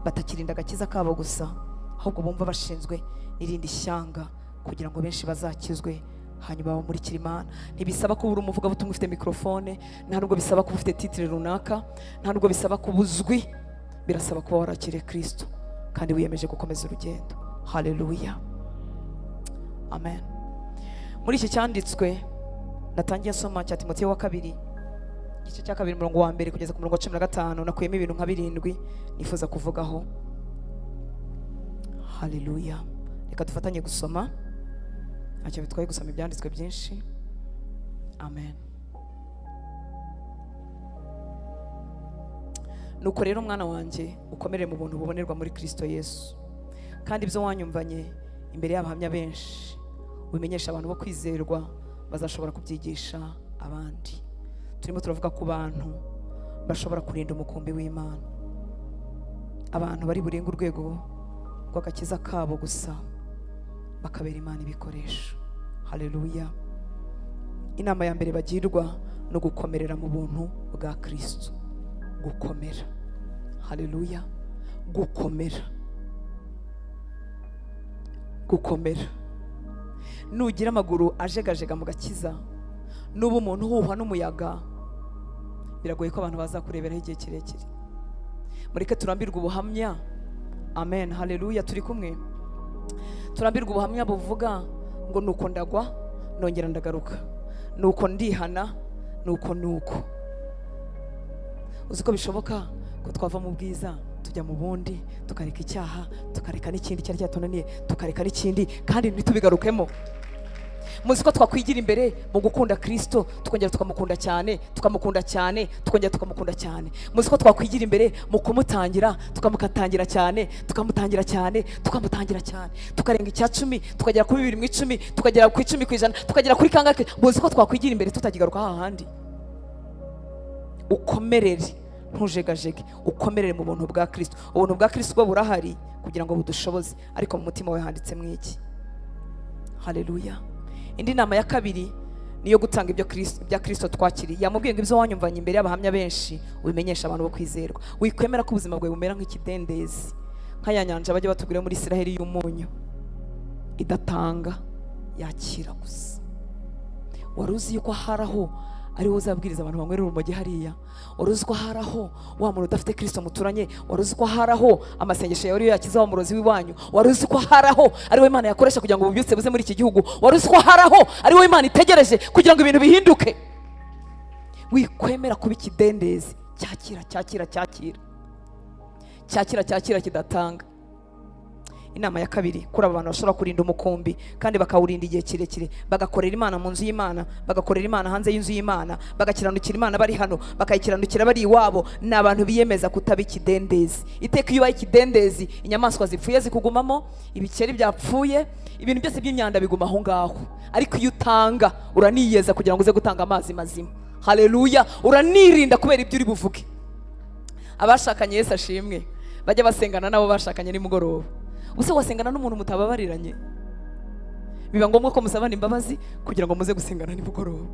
batakirinda agakiza kabo gusa, ahubwo bumva bashinzwe n'irindi shyanga kugira ngo benshi bazakizwe hanyuma bamurikira Imana. Ntibisaba ko uri umuvugabutumwa ufite mikrofone, nta nubwo bisaba ko ufite titire runaka, nta nubwo bisaba ko ubuzwi, birasaba kuba warakiriye Kristo kandi wiyemeje gukomeza urugendo. Haleluya, amen. Muri iki cyanditswe natangiye nsoma cya Timoteyo wa kabiri, igice cya kabiri umurongo wa mbere kugeza ku murongo wa 15, nakuyemo ibintu nka 7 nifuza kuvugaho. Haleluya, reka dufatanye gusoma, ntacyo bitwaye gusoma ibyanditswe byinshi. Amen. Nuko rero mwana wanjye ukomerere mu buntu bubonerwa muri Kristo Yesu, kandi ibyo wanyumvanye imbere y'abahamya benshi ubimenyesha abantu bo kwizerwa bazashobora kubyigisha abandi. Turimo turavuga ku bantu bashobora kurinda umukumbi w'Imana, abantu bari burenga urwego rw'agakiza kabo gusa bakabera Imana ibikoresho. Haleluya. Inama ya mbere bagirwa no gukomerera mu buntu bwa Kristo. Gukomera. Haleluya. Gukomera. Gukomera. Nugira amaguru ajegajega mu gakiza, nuba umuntu uhuhwa n'umuyaga, biragoye ko abantu bazakureberaho igihe kirekire. Mureke turambirwe ubuhamya. Amen. Haleluya. Turi kumwe. Turambirwe ubuhamya buvuga ngo nuko ndagwa nongera ndagaruka, nuko ndihana, nuko uziko bishoboka ko twava mu bwiza tujya mu bundi, tukareka icyaha, tukareka n'ikindi cyari cyatunaniye, tukareka n'ikindi kandi ntitubigarukemo. Muziko twakwigira imbere mu gukunda Kristo, tukongera tukamukunda cyane, tukamukunda cyane, tukongera tukamukunda cyane. Muziko twakwigira imbere mu kumutangira, tukamukatangira cyane, tukamutangira cyane, tukamutangira cyane, tukarenga icya 10, tukagera kuri 2 mu 10, tukagera ku 10 ku ijana, tukagera kuri kangahe. Muziko twakwigira imbere tutagigaruka hahandi. Ukomerere, ntujegajege, ukomerere mu buntu bwa Kristo. Ubuntu bwa Kristo bwo burahari kugira ngo budushoboze, ariko mu mutima we handitse mwiki. Haleluya. Indi nama ya kabiri niyo gutanga ibyo Kristo twakiriye. Yamubwiye ngo ibyo wanyumvanye imbere y'abahamya benshi ubimenyesha abantu bo kwizerwa. Wikwemera ko ubuzima bwawe bumera nk'ikidendezi, nka ya nyanja bajya batubwira muri Isiraheli y'umunyu idatanga, yakira gusa. Waruzi yuko haraho ari wowe uzabwiriza abantu banywerera urumogi hariya? Waruzi ko haraho wa muntu udafite Kristo muturanye? Waruzi ko haraho amasengesho yawe yakiza wa murozi w'iwanyu? Waruzi ko haraho ari we Imana yakoresha kugira ngo ububyutse buze muri iki gihugu? Waruzi ko haraho ari we Imana itegereje kugira ngo ibintu bihinduke? Wikwemera kuba ikidendezi. Cyakira kidatanga. Inama ya kabiri, kuri aba bantu bashobora kurinda umukumbi kandi bakawurinda igihe kirekire, bagakorera Imana mu nzu y'Imana, bagakorera Imana hanze y'inzu y'Imana, bagakiranukira Imana bari hano, bakayikiranukira bari iwabo. Ni abantu biyemeza kutaba ikidendezi. Iteka iyo ubaye ikidendezi, inyamaswa zipfuye zikugumamo, ibikeri byapfuye, ibintu byose by'imyanda biguma aho ngaho. Ariko iyo utanga, uraniyeza kugira ngo uze gutanga amazi mazima. Haleluya. Uranirinda kubera ibyo uri buvuge. Abashakanye Yesu ashimwe, bajya basengana nabo bashakanye nimugoroba. Use wasengana n'umuntu mutababariranye, biba ngombwa ko musabana imbabazi kugira ngo muze gusengana nimugoroba.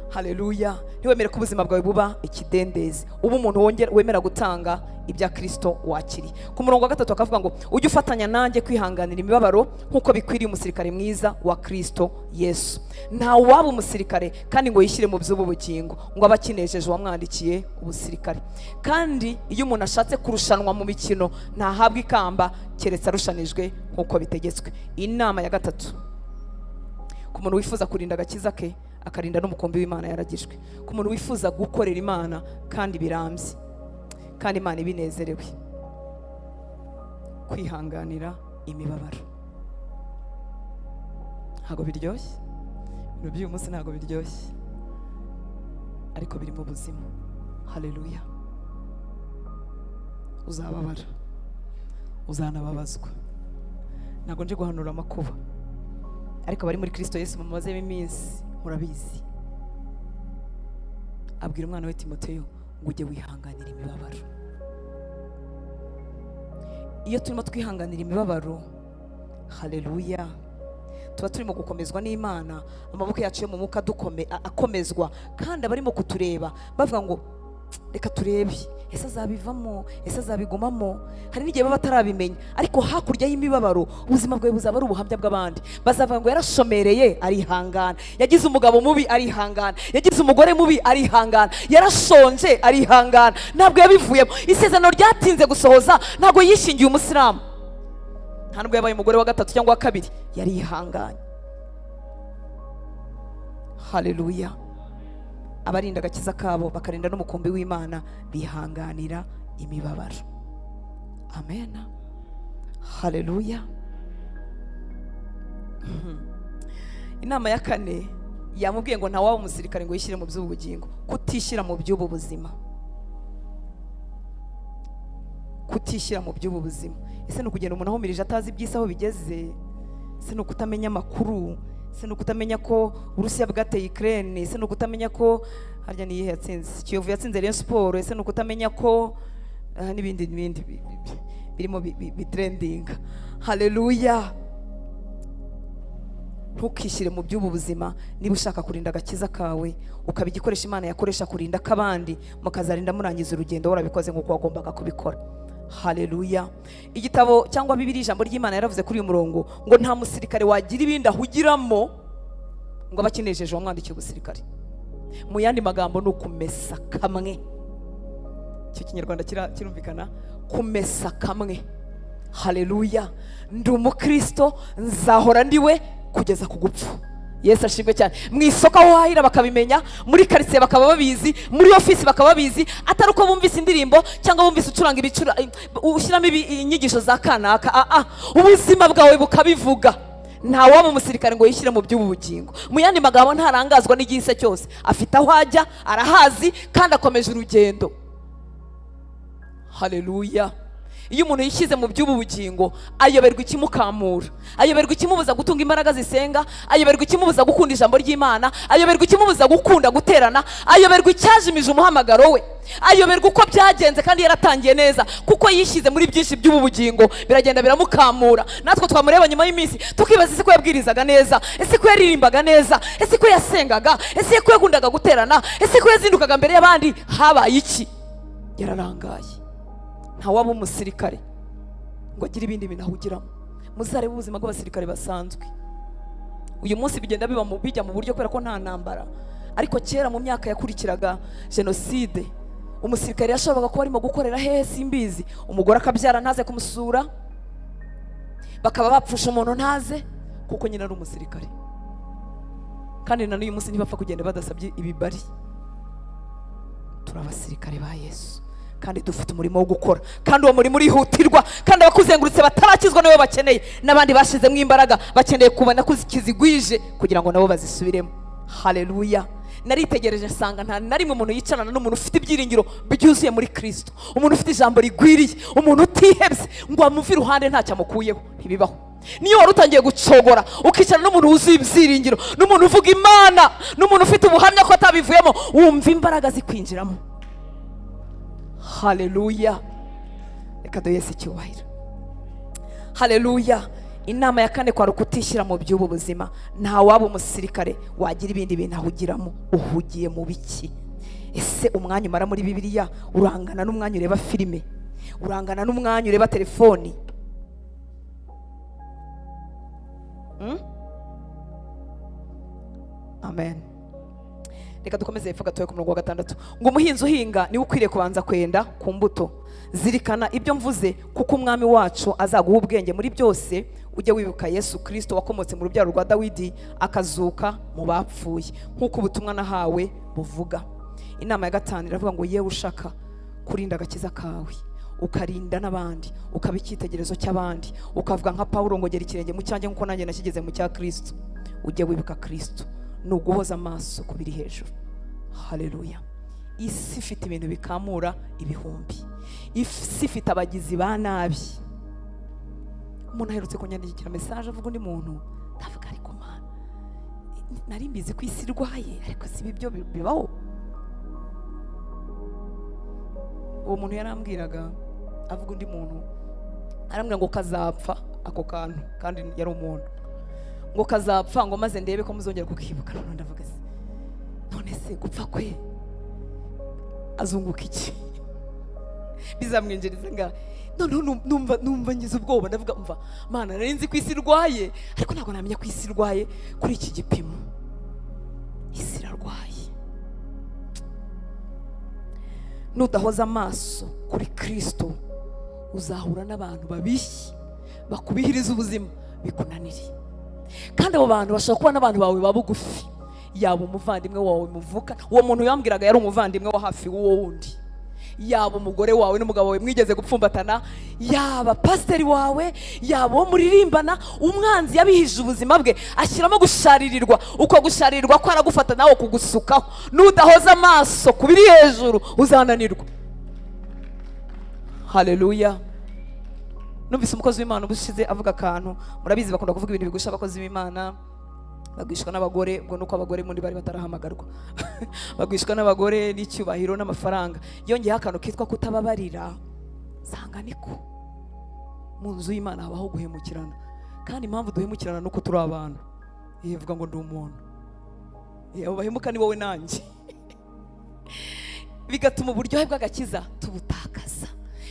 Haleluya. Ntiwemere ko ubuzima bwawe buba ikidendezi, uba umuntu wemera gutanga ibya Kristo wakiri. Ku murongo wa 3 akavuga ngo ujye ufatanya nanjye kwihanganira imibabaro nkuko bikwiriye umusirikare mwiza wa Kristo Yesu. Nta waba umusirikare kandi ngo yishyire mu by'ubugingo ngo abakinejeje wamwandikiye ubusirikare. Kandi iyo umuntu ashatse kurushanwa mu mikino ntahabwa ikamba keretse arushanijwe nkuko bitegetswe. Inama ya 3, ku muntu wifuza kurinda agakiza ke akarinda n'umukumbi w'Imana yaragijwe. Ku muntu wifuza gukorera Imana kandi birambye kandi Imana ibinezerewe, kwihanganira imibabaro. Ntago biryoshye, ibintu by'uyu munsi ntago biryoshye, ariko biri mu buzima. Haleluya. Uzababara, uzanababazwa. Ntago nje guhanura amakuba, ariko bari muri Kristo Yesu mumaze iminsi murabizi. Abwira umwana we Timoteyo ngo ujye wihanganira imibabaro. Iyo turimo twihanganira imibabaro, haleluya, tuba turimo gukomezwa n'Imana, amaboko yacu yo mu mwuka akomezwa, kandi abarimo kutureba bavuga ngo reka turebe ese azabivamo, ese azabigumamo. Hari n'igihe baba batarabimenya, ariko hakurya y'imibabaro ubuzima bwawe buzaba ari ubuhamya bw'abandi. Bazavuga ngo yarashomereye arihangana, yagize umugabo mubi arihangana, yagize umugore mubi arihangana, yarashonje arihangana, ntabwo yabivuyemo. Isezerano ryatinze gusohoza, ntabwo yishingiye umusilamu, nta nubwo yabaye umugore wa gatatu cyangwa wa kabiri, yarihanganye. Haleluya. Abarinda agakiza kabo bakarinda n'umukumbi w'Imana bihanganira imibabaro. Amen. Haleluya. Inama ya kane yamubwiye ngo nta waba umusirikare ngo yishyire mu by'ubu bugingo. Kutishyira mu by'ubu buzima, kutishyira mu by'ubu buzima. Ese ni ukugenda umuntu ahumirije atazi iby'isi aho bigeze? Ese ni ukutamenya amakuru? Ese ni ukutamenya ko Urusiya bwateye Ukraine? Ese ni ukutamenya ko harya ni iyihe yatsinze? Kiyovu yatsinze Rayon Sport? Ese ni ukutamenya ko n'ibindi birimo bitrendinga? Haleluya. Ntukishyire mu by'ubu buzima. Niba ushaka kurinda agakiza kawe, ukaba igikoresha Imana yakoresha kurinda kabandi, mukazarinda murangiza urugendo warabikoze nk'uko wagombaga kubikora. Haleluya. Igitabo cyangwa Bibiliya, ijambo ry'Imana yaravuze kuri uyu murongo ngo nta musirikare wagira ibindi ahugiramo ngo abakinejeje wamwandikiye ubusirikare. Mu yandi magambo ni ukumesa kamwe. Icyo kinyarwanda kirumvikana, kumesa kamwe. Haleluya. Ndi umukristo, nzahora ndiwe kugeza ku gupfa. Yesu ashimwe cyane. Mu isoko aho hahira bakabimenya, muri karitsiye bakaba babizi, muri ofisi bakaba babizi, atari uko bumvise indirimbo cyangwa bumvise ucuranga ushyiramo inyigisho za kanaka. Ubuzima bwawe bukabivuga. Nta waba umusirikare ngo yishyire mu by'ubu bugingo. Mu yandi magambo ntarangazwa n'igihise cyose, afite aho ajya, arahazi, kandi akomeje urugendo. Haleluya. Iyo umuntu yishyize mu by'ubu bugingo, ayoberwa ikimukamura, ayoberwa ikimubuza gutunga imbaraga zisenga, ayoberwa ikimubuza gukunda ijambo ry'Imana, ayoberwa ikimubuza gukunda guterana, ayoberwa icyajimije umuhamagaro we, ayoberwa uko byagenze kandi yaratangiye neza, kuko yishyize muri byinshi by'ubu bugingo, biragenda biramukamura. Natwe twamureba nyuma y'iminsi tukibaza ese ko yabwirizaga neza, ese ko yaririmbaga neza, ese ko yasengaga, ese ko yakundaga guterana, ese ko yazindukaga mbere y'abandi. Habaye iki? Yararangaye. Nta waba umusirikare ngo agire ibindi bintu ahugiramo. Muzarebe ubuzima bw'abasirikare basanzwe. Uyu munsi bigenda bijya mu buryo kubera ko nta ntambara, ariko kera mu myaka yakurikiraga jenoside, umusirikare yashoboraga kuba arimo gukorera hehe simbizi, umugore akabyara ntaze kumusura, bakaba bapfusha umuntu ntaze, kuko nyine ari umusirikare. Kandi na n'uyu munsi ntibapfa kugenda badasabye ibibari. Turi abasirikare ba Yesu, kandi dufite umurimo wo gukora, kandi uwo murimo urihutirwa, kandi abakuzengurutse batarakizwa nabo bakeneye, n'abandi bashizemo imbaraga bakeneye kubona ko kizigwije kugira ngo nabo bazisubiremo. Haleluya. Naritegereje nsanga nta na rimwe umuntu yicarana n'umuntu ufite ibyiringiro byuzuye muri Kristo, umuntu ufite ijambo rigwiriye, umuntu utihebye ngo amuve iruhande ntacyo amukuyeho. Ntibibaho. Niyo wari utangiye gucogora ukicara n'umuntu wuzuye ibyiringiro, n'umuntu uvuga Imana, n'umuntu ufite ubuhamya ko atabivuyemo, wumva imbaraga zikwinjiramo. Haleluya. Reka duhe Yesu icyubahiro. Haleluya. Inama ya kane kwari ukutishyira mu by'ubu buzima. Nta waba umusirikare wagira ibindi bintu ahugiramo. Uhugiye mu biki? Ese umwanya umara muri Bibiliya urangana n'umwanya ureba filime? Urangana n'umwanya ureba telefoni? Amen. Reka dukomeze hepfo gatoya ku murongo wa 6 ngo umuhinzi uhinga niwe ukwiriye kubanza kwenda ku mbuto. Zirikana ibyo mvuze, kuko umwami wacu azaguha ubwenge muri byose. Ujye wibuka Yesu Kristo wakomotse mu rubyaro rwa Dawidi akazuka mu bapfuye, nk'uko ubutumwa nahawe buvuga. Inama ya 5 iravuga ngo yewe ushaka kurinda agakiza kawe, ukarinda n'abandi, ukaba icyitegerezo cy'abandi, ukavuga nka Pawulo ngo gera ikirenge mu cyanjye nk'uko nanjye nakigeze mu cya Kristo. Ujye wibuka Kristo, nuguhoza amaso ku biri hejuru. Haleluya. Isi ifite ibintu bikamura ibihumbi, isi ifite abagizi ba nabi. Umuntu aherutse kunyandikira message avuga undi muntu, ndavuga ariko mana, nari mbizi ko isi irwaye, ariko si ibyo bibaho. Uwo muntu yarambwiraga, avuga undi muntu, arambwira ngo kazapfa ako kantu, kandi yari umuntu, ngo kazapfa ngo maze ndebe ko muzongera kukibuka. None ndavuga se, none se gupfa kwe azunguka iki? Bizamwinjiriza ngaho. Noneho numva ngize ubwoba, ndavuga umva Mana, nari nzi ko isi irwaye ariko ntabwo namenya ko isi irwaye kuri iki gipimo. Isi irarwaye. Nudahoza amaso kuri Kristo uzahura n'abantu babishye bakubihiriza ubuzima bikunaniriye, kandi abo bantu bashobora kuba n'abantu bawe babugufi, yaba umuvandimwe wawe muvuka, uwo muntu yambwiraga yari umuvandimwe wa hafi w'uwo wundi, yaba umugore wawe n'umugabo wawe mwigeze gupfumbatana, yaba pasiteri wawe, yaba uwo muririmbana. Umwanzi yabihije ubuzima bwe ashyiramo gusharirirwa, uko gusharirirwa ko aragufata nawe kugusukaho. Nudahoza amaso ku biri hejuru uzananirwa. Haleluya. Numvise umukozi w'Imana ubushize avuga akantu, murabizi bakunda kuvuga ibintu bigusha abakozi b'Imana, bagwishwa n'abagore, ubwo nuko abagore mundi bari batarahamagarwa bagwishwa n'abagore n'icyubahiro n'amafaranga. Yongeyeho akantu kitwa kutababarira. Sanga niko mu nzu y'Imana habaho guhemukirana, kandi impamvu duhemukirana nuko turi abantu. Yivuga ngo ndi umuntu, abo bahemuka ni wowe nanjye bigatuma uburyohe bw'agakiza tubutakaza,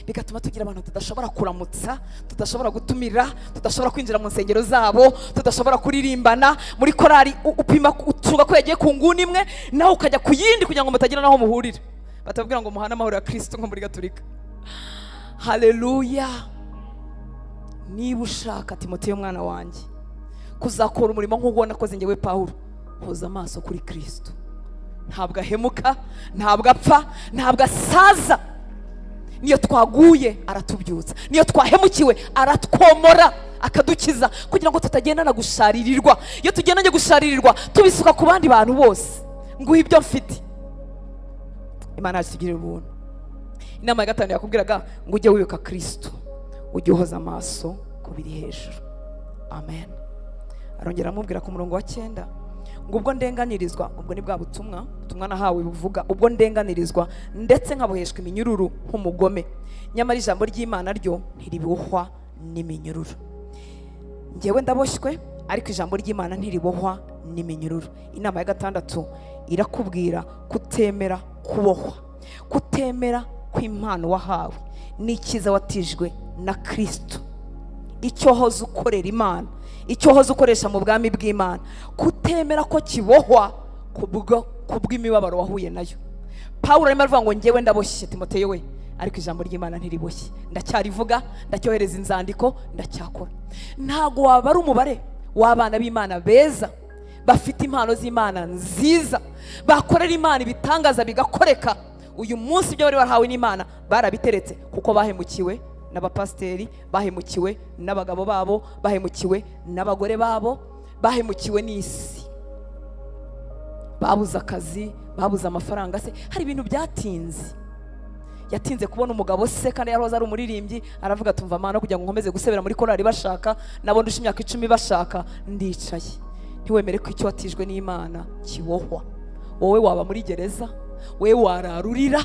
bigatuma tugira abantu tudashobora kuramutsa, tudashobora gutumira, tudashobora kwinjira mu nsengero zabo, tudashobora kuririmbana muri korari. Upima utuga ko yagiye ku nguni imwe nawe ukajya ku yindi kugira ngo mutagira naho muhurira, batabwira ngo muhana amahoro ya Kristo nko muri Gatolika. Haleluya. Niba ushaka Timoteyo mwana wanjye kuzakora umurimo nk'uwo nakoze njyewe Pawulo, hoza amaso kuri Kristo. Ntabwo ahemuka, ntabwo apfa, ntabwo asaza. Niyo twaguye aratubyutsa, niyo twahemukiwe aratwomora akadukiza, kugira ngo tutagendana gusharirirwa. Iyo tugendanye gusharirirwa tubisuka ku bandi bantu bose, nguhe ibyo mfite. Imana yatugirira ubuntu. Inama ya gatanu yakubwiraga ngo ujye wibuka Kristo, ujye uhoza amaso ku biri hejuru. Amen. Arongera amubwira ku murongo wa 9 ngo ubwo ndenganirizwa, ubwo ni bwa butumwa nahawe buvuga, ubwo ndenganirizwa ndetse nkaboheshwa iminyururu nk'umugome, nyamara ijambo ry'Imana ryo ntiribohwa n'iminyururu. Njyewe ndaboshywe ariko ijambo ry'Imana ntiribohwa n'iminyururu. Inama ya 6 irakubwira kutemera kubohwa, kutemera kw'impano wahawe n'ikiza watijwe na Kristo, icyo hoza ukorera Imana, icyo hoza ukoresha mu bwami bw'Imana, kutemera ko kibohwa kubw'imibabaro wahuye nayo. Pawulo arimo avuga ngo njyewe ndaboshye Timoteyo we, ariko ijambo ry'Imana ntiriboshye, ndacyarivuga, ndacyohereza inzandiko, ndacyakora. Ntago waba ari umubare w'abana b'Imana beza bafite impano z'Imana nziza, bakorera Imana ibitangaza bigakoreka. Uyu munsi ibyo bari barahawe n'Imana barabiteretse, kuko bahemukiwe n'abapasiteri, bahemukiwe n'abagabo babo, bahemukiwe n'abagore babo, bahemukiwe n'isi, babuze akazi, babuze amafaranga. Se hari ibintu byatinze, yatinze kubona umugabo se, kandi yaroza ari umuririmbyi, aravuga tumva Mana kugira ngo nkomeze gusebera muri korari bashaka, nabo ndusha imyaka 10 bashaka, ndicaye. Ntiwemere ko icyo watijwe n'Imana kibohwa. Wowe waba muri gereza, wewe wararurira,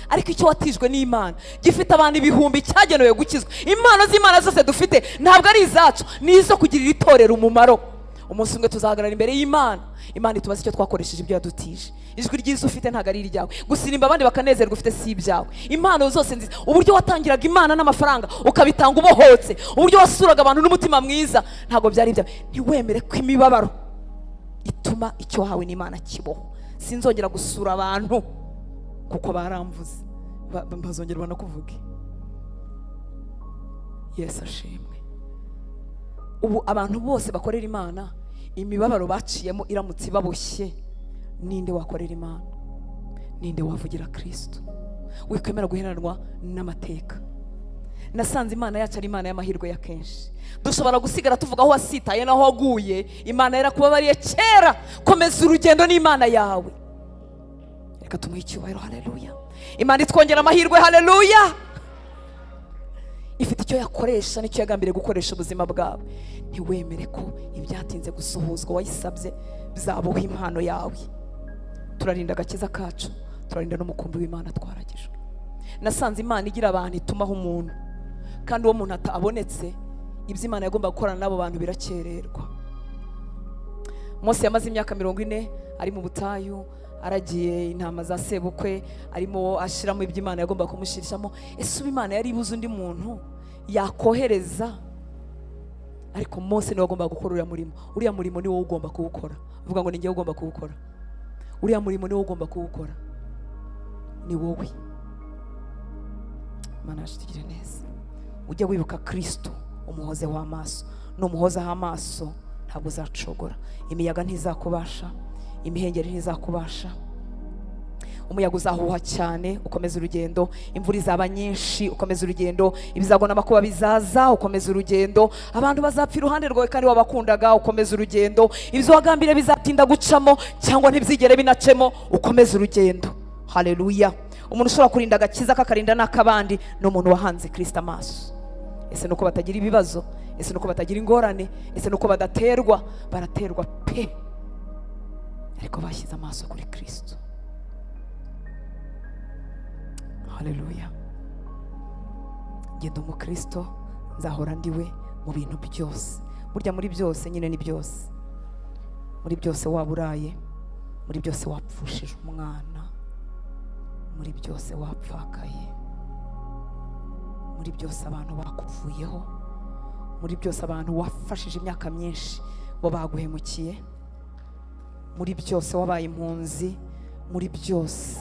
ariko icyo watijwe n'Imana gifite abantu ibihumbi cyagenewe gukizwa. Impano z'Imana zose dufite ntabwo ari izacu, ni izo kugirira itorero umumaro. Umunsi umwe tuzahagarara imbere y'Imana, Imana itubaza icyo twakoresheje ibyo yadutije. Ijwi ryiza ufite ntabwo ari iryawe, gusirimba abandi bakanezerwa ufite si ibyawe. Impano zose nziza, uburyo watangiraga Imana n'amafaranga ukabitanga ubohotse, uburyo wasuraga abantu n'umutima mwiza, ntabwo byari ibyawe. Ntiwemere ko imibabaro ituma icyo wahawe n'Imana kiboho. Sinzongera gusura abantu kuko baramvuze, bazongera banakuvuge. Yesu ashimwe. Ubu abantu bose bakorera Imana, imibabaro baciyemo iramutse baboshye, ninde wakorera Imana? Ninde wavugira Kristo? Wikwemera guheranwa n'amateka. Nasanze Imana yacu ari Imana y'amahirwe ya kenshi. Dushobora gusigara tuvuga aho wasitaye naho waguye, Imana yarakubabariye kera. Komeza urugendo n'Imana yawe. Reka tumuhe icyubahiro. Haleluya. Imana itwongera amahirwe. Haleluya. Ifite icyo yakoresha n'icyo yagambiriye gukoresha ubuzima bwawe. Ntiwemere ko ibyatinze gusohozwa wayisabye bizaboha impano yawe. Turarinda agakiza kacu, turarinda n'umukumbi w'Imana twaragijwe. Nasanze Imana igira abantu itumaho umuntu, kandi uwo muntu atabonetse, ibyo Imana yagomba gukorana n'abo bantu birakererwa. Mose yamaze imyaka 40 ari mu butayu, aragiye intama za sebukwe, arimo ashiramo ibyo Imana yagomba kumushirishamo. Ese ubu Imana yari ibuze undi muntu yakohereza? Ariko Mose niwe agomba gukora uriya murimo niwo ugomba kuwukora. Uvuga ngo ni njye ugomba kuwukora. Uriya murimo niwo ugomba kuwukora, ni wowe. Imana yashitugire neza. Ujye wibuka Kristo, umuhoze w'amaso. Numuhoza amaso ntabwo uzacogora. Imiyaga ntizakubasha, imihengeri ntizakubasha. Umuyaga uzahuha cyane, ukomeza urugendo. Imvura izaba nyinshi, ukomeza urugendo. Ibizago n'amakuba bizaza, ukomeza urugendo. Abantu bazapfa iruhande rwawe kandi wabakundaga, ukomeza urugendo. Ibyo wagambire bizatinda gucamo cyangwa ntibyigere binacemo, ukomeza urugendo. Haleluya. Umuntu ushobora kurinda agakiza kakarinda n'akabandi ni umuntu wahanze Kristo amaso. Ese nuko batagira ibibazo? Ese nuko batagira ingorane? Ese nuko badaterwa? Baraterwa pe, ariko bashyize amaso kuri Kristo. Haleluya. Ngenda umukristo, nzahora ndiwe mu bintu byose. Burya muri byose nyine ni byose. Muri byose waba uraye, muri byose wapfushije umwana, muri byose wapfakaye, muri byose abantu bakuvuyeho, muri byose abantu wafashije imyaka myinshi bo baguhemukiye, muri byose wabaye impunzi, muri byose,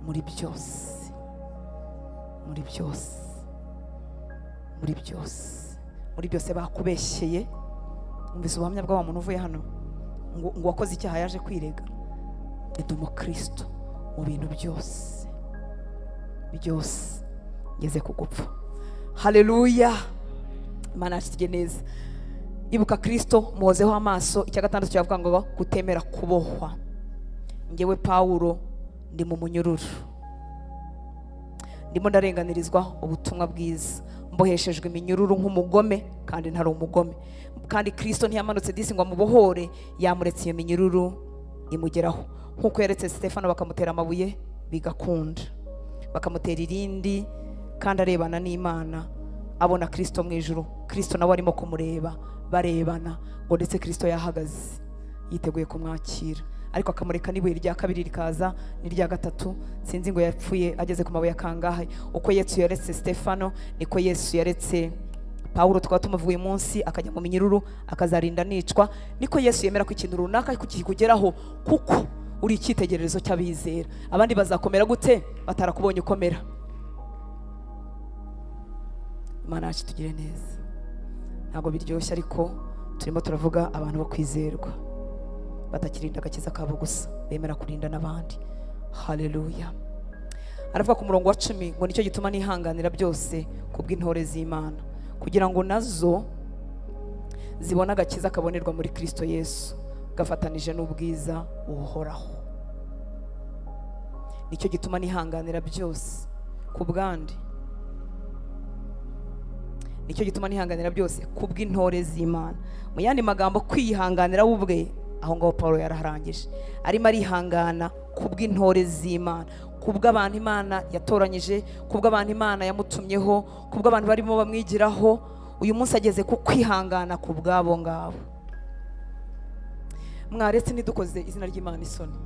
muri byose, muri byose, muri byose, muri byose bakubeshyeye. Umvise ubuhamya bw'awa muntu uvuye hano ngo wakoze icyaha yaje kwirega. Ndi umukristo mu bintu byose, byose ngeze kugupfa. Haleluya. Imana yashyize neza. Ibuka Kristo, muhozeho amaso. Icya gatandatu cyavuga ngo kutemera kubohwa. Ngewe Pawulo ndi mu munyururu, ndimo ndarenganirizwa ubutumwa bwiza, mboheshejwe iminyururu nk'umugome kandi ntari umugome. Kandi Kristo ntiyamanutse disi ngo amubohore, yamuretse iyo minyururu imugeraho. Nkuko yaretse Stefano bakamutera amabuye bigakunda, bakamutera irindi, kandi arebana n'Imana, abona Kristo mu ijuru. Kristo nawe arimo kumureba, barebana, ngo ndetse Kristo yahagaze yiteguye kumwakira. Ariko akamureka n'ibuye rya kabiri rikaza n'irya gatatu. Sinzi ngo yapfuye ageze ku mabuye kangahe. Uko Yesu yaretse Stefano niko Yesu yaretse Pawulo. Tukaba tumuvuye munsi akajya mu minyururu akazarinda nicwa. Niko Yesu yemera ko ikintu runaka kukigeraho, kuko uri icyitegererezo cy'abizera. Abandi bazakomera gute batarakubonye ukomera? Imana yacu tugire neza. Ntabwo biryoshye, ariko turimo turavuga abantu bo kwizerwa, batakirinda agakiza kabo gusa, bemera kurinda n'abandi. Haleluya. Aravuga ku murongo wa 10 ngo nicyo gituma nihanganira byose kubw'intore z'Imana, kugira ngo nazo zibona agakiza kabonerwa muri Kristo Yesu, gafatanije n'ubwiza uhoraho. Nicyo gituma nihanganira byose kubwandi. Nicyo gituma nihanganira byose kubw'intore z'Imana. Mu yandi magambo, kwihanganira ubwe, aho ngaho Paulo yaraharangije. Arimo arihangana kubw'intore z'Imana, kubw'abantu Imana yatoranyije, kubw'abantu Imana yamutumyeho, kubw'abantu barimo bamwigiraho. Uyu munsi ageze ku kwihangana kubw'abo ngabo. Mwaretse ntidukoze izina ry'Imana isoni,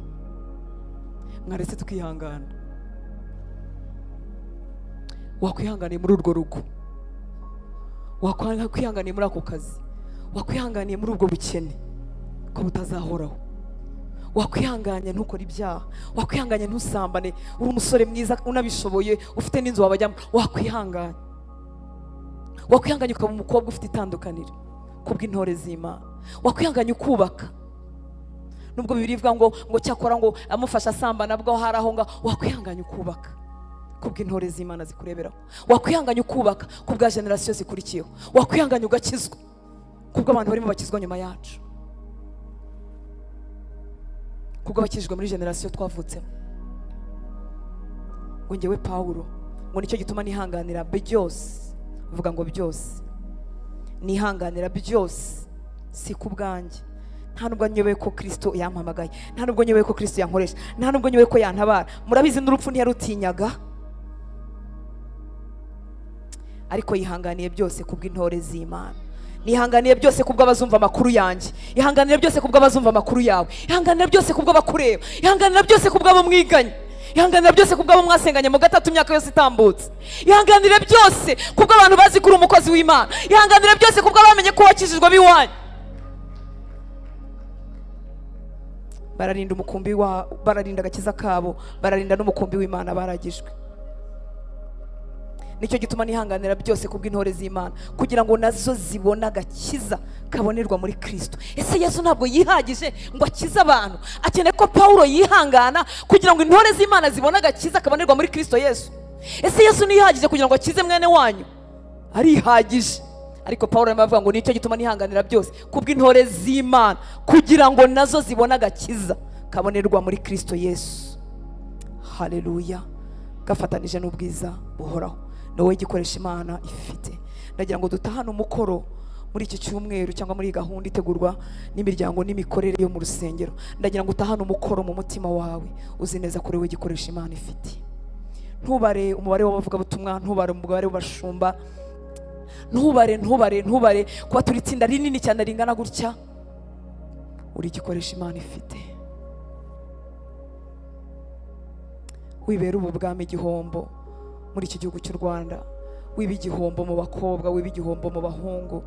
mwaretse tukihangana. Wakwihanganiye muri urwo rugo, wakwihanganiye muri ako kazi, wakwihanganiye muri ubwo bukene ko butazahoraho, wakwihanganye ntukore ibyaha, wakwihanganye ntusambane, uri umusore mwiza unabishoboye ufite n'inzu wabajyamo, wakwihanganye, wakwihanganye ukaba umukobwa ufite itandukaniro kubw'intore z'Imana, wakwihanganye ukubaka nubwo bibiribwa ngo cyakora ngo amufasha asambana bwo hari aho nga, wakwihanganye ukubaka kubw'intore z'Imana zikureberaho, wakwihanganye ukubaka kubwa generation zikurikiyeho, wakwihanganye ugakizwa kubw'abantu barimo bakizwa nyuma yacu, kubwo bakijwe muri generation twavutsemo. Ngo ngewe Pawulo ngo nicyo gituma nihanganira byose. Vuga ngo byose. Nihanganira byose si kubwanjye. Nta nubwo nyeweye ko Kristo yampamagaye, nta nubwo nyeweye ko Kristo yankoresha, nta nubwo nyeweye ko yantabara. Murabizi n'urupfu ntiyarutinyaga, ariko yihanganiye byose kubw'intore z'Imana. nihanganiye byose kubwo abazumva amakuru yanjye, ihanganire byose kubwo abazumva amakuru yawe, ihanganire byose kubwo abakureba, ihanganire byose kubwo abo mwiganye, ihanganire byose kubwo abo mwasenganye mu gatatu imyaka yose itambutse, ihanganire byose kubwo abantu bazi ko uri umukozi w'Imana, ihanganire byose kubwo abamenye ko wakijijwe biwanyu. Bararinda umukumbi wa bararinda agakiza kabo, bararinda n'umukumbi w'Imana baragijwe. Nicyo gituma nihanganira byose kubw'intore z'Imana, kugira ngo nazo zibona agakiza kabonerwa muri Kristo. Ese Yesu ntabwo yihagije ngo akize abantu, akeneye ko Paulo yihangana kugira ngo intore z'Imana zibone agakiza kabonerwa muri Kristo Yesu. Ese Yesu niyihagije kugira ngo akize mwene wanyu? Arihagije. Ariko Paulo aravuga ngo nicyo gituma nihanganira byose kubw'intore z'Imana, kugira ngo nazo zibone agakiza kabonerwa muri Kristo Yesu. Haleluya. Gafatanije n'ubwiza buhoraho. Nawe igikoresha Imana ifite. Ndagira ngo dutahane umukoro muri iki cyumweru cyangwa muri gahunda itegurwa n'imiryango n'imikorere yo mu rusengero. Ndagira ngo utahane umukoro mu mutima wawe, uzi neza ko wewe igikoresha Imana ifite. Ntubare umubare w'abavuga butumwa, ntubare umubare w'abashumba, ntubare kuba turi itsinda rinini cyane ringana gutya. Uri igikoresha Imana ifite. Wibera ubu bwami igihombo muri iki gihugu cy'u Rwanda, wiba igihombo mu bakobwa, wiba igihombo mu bahungu,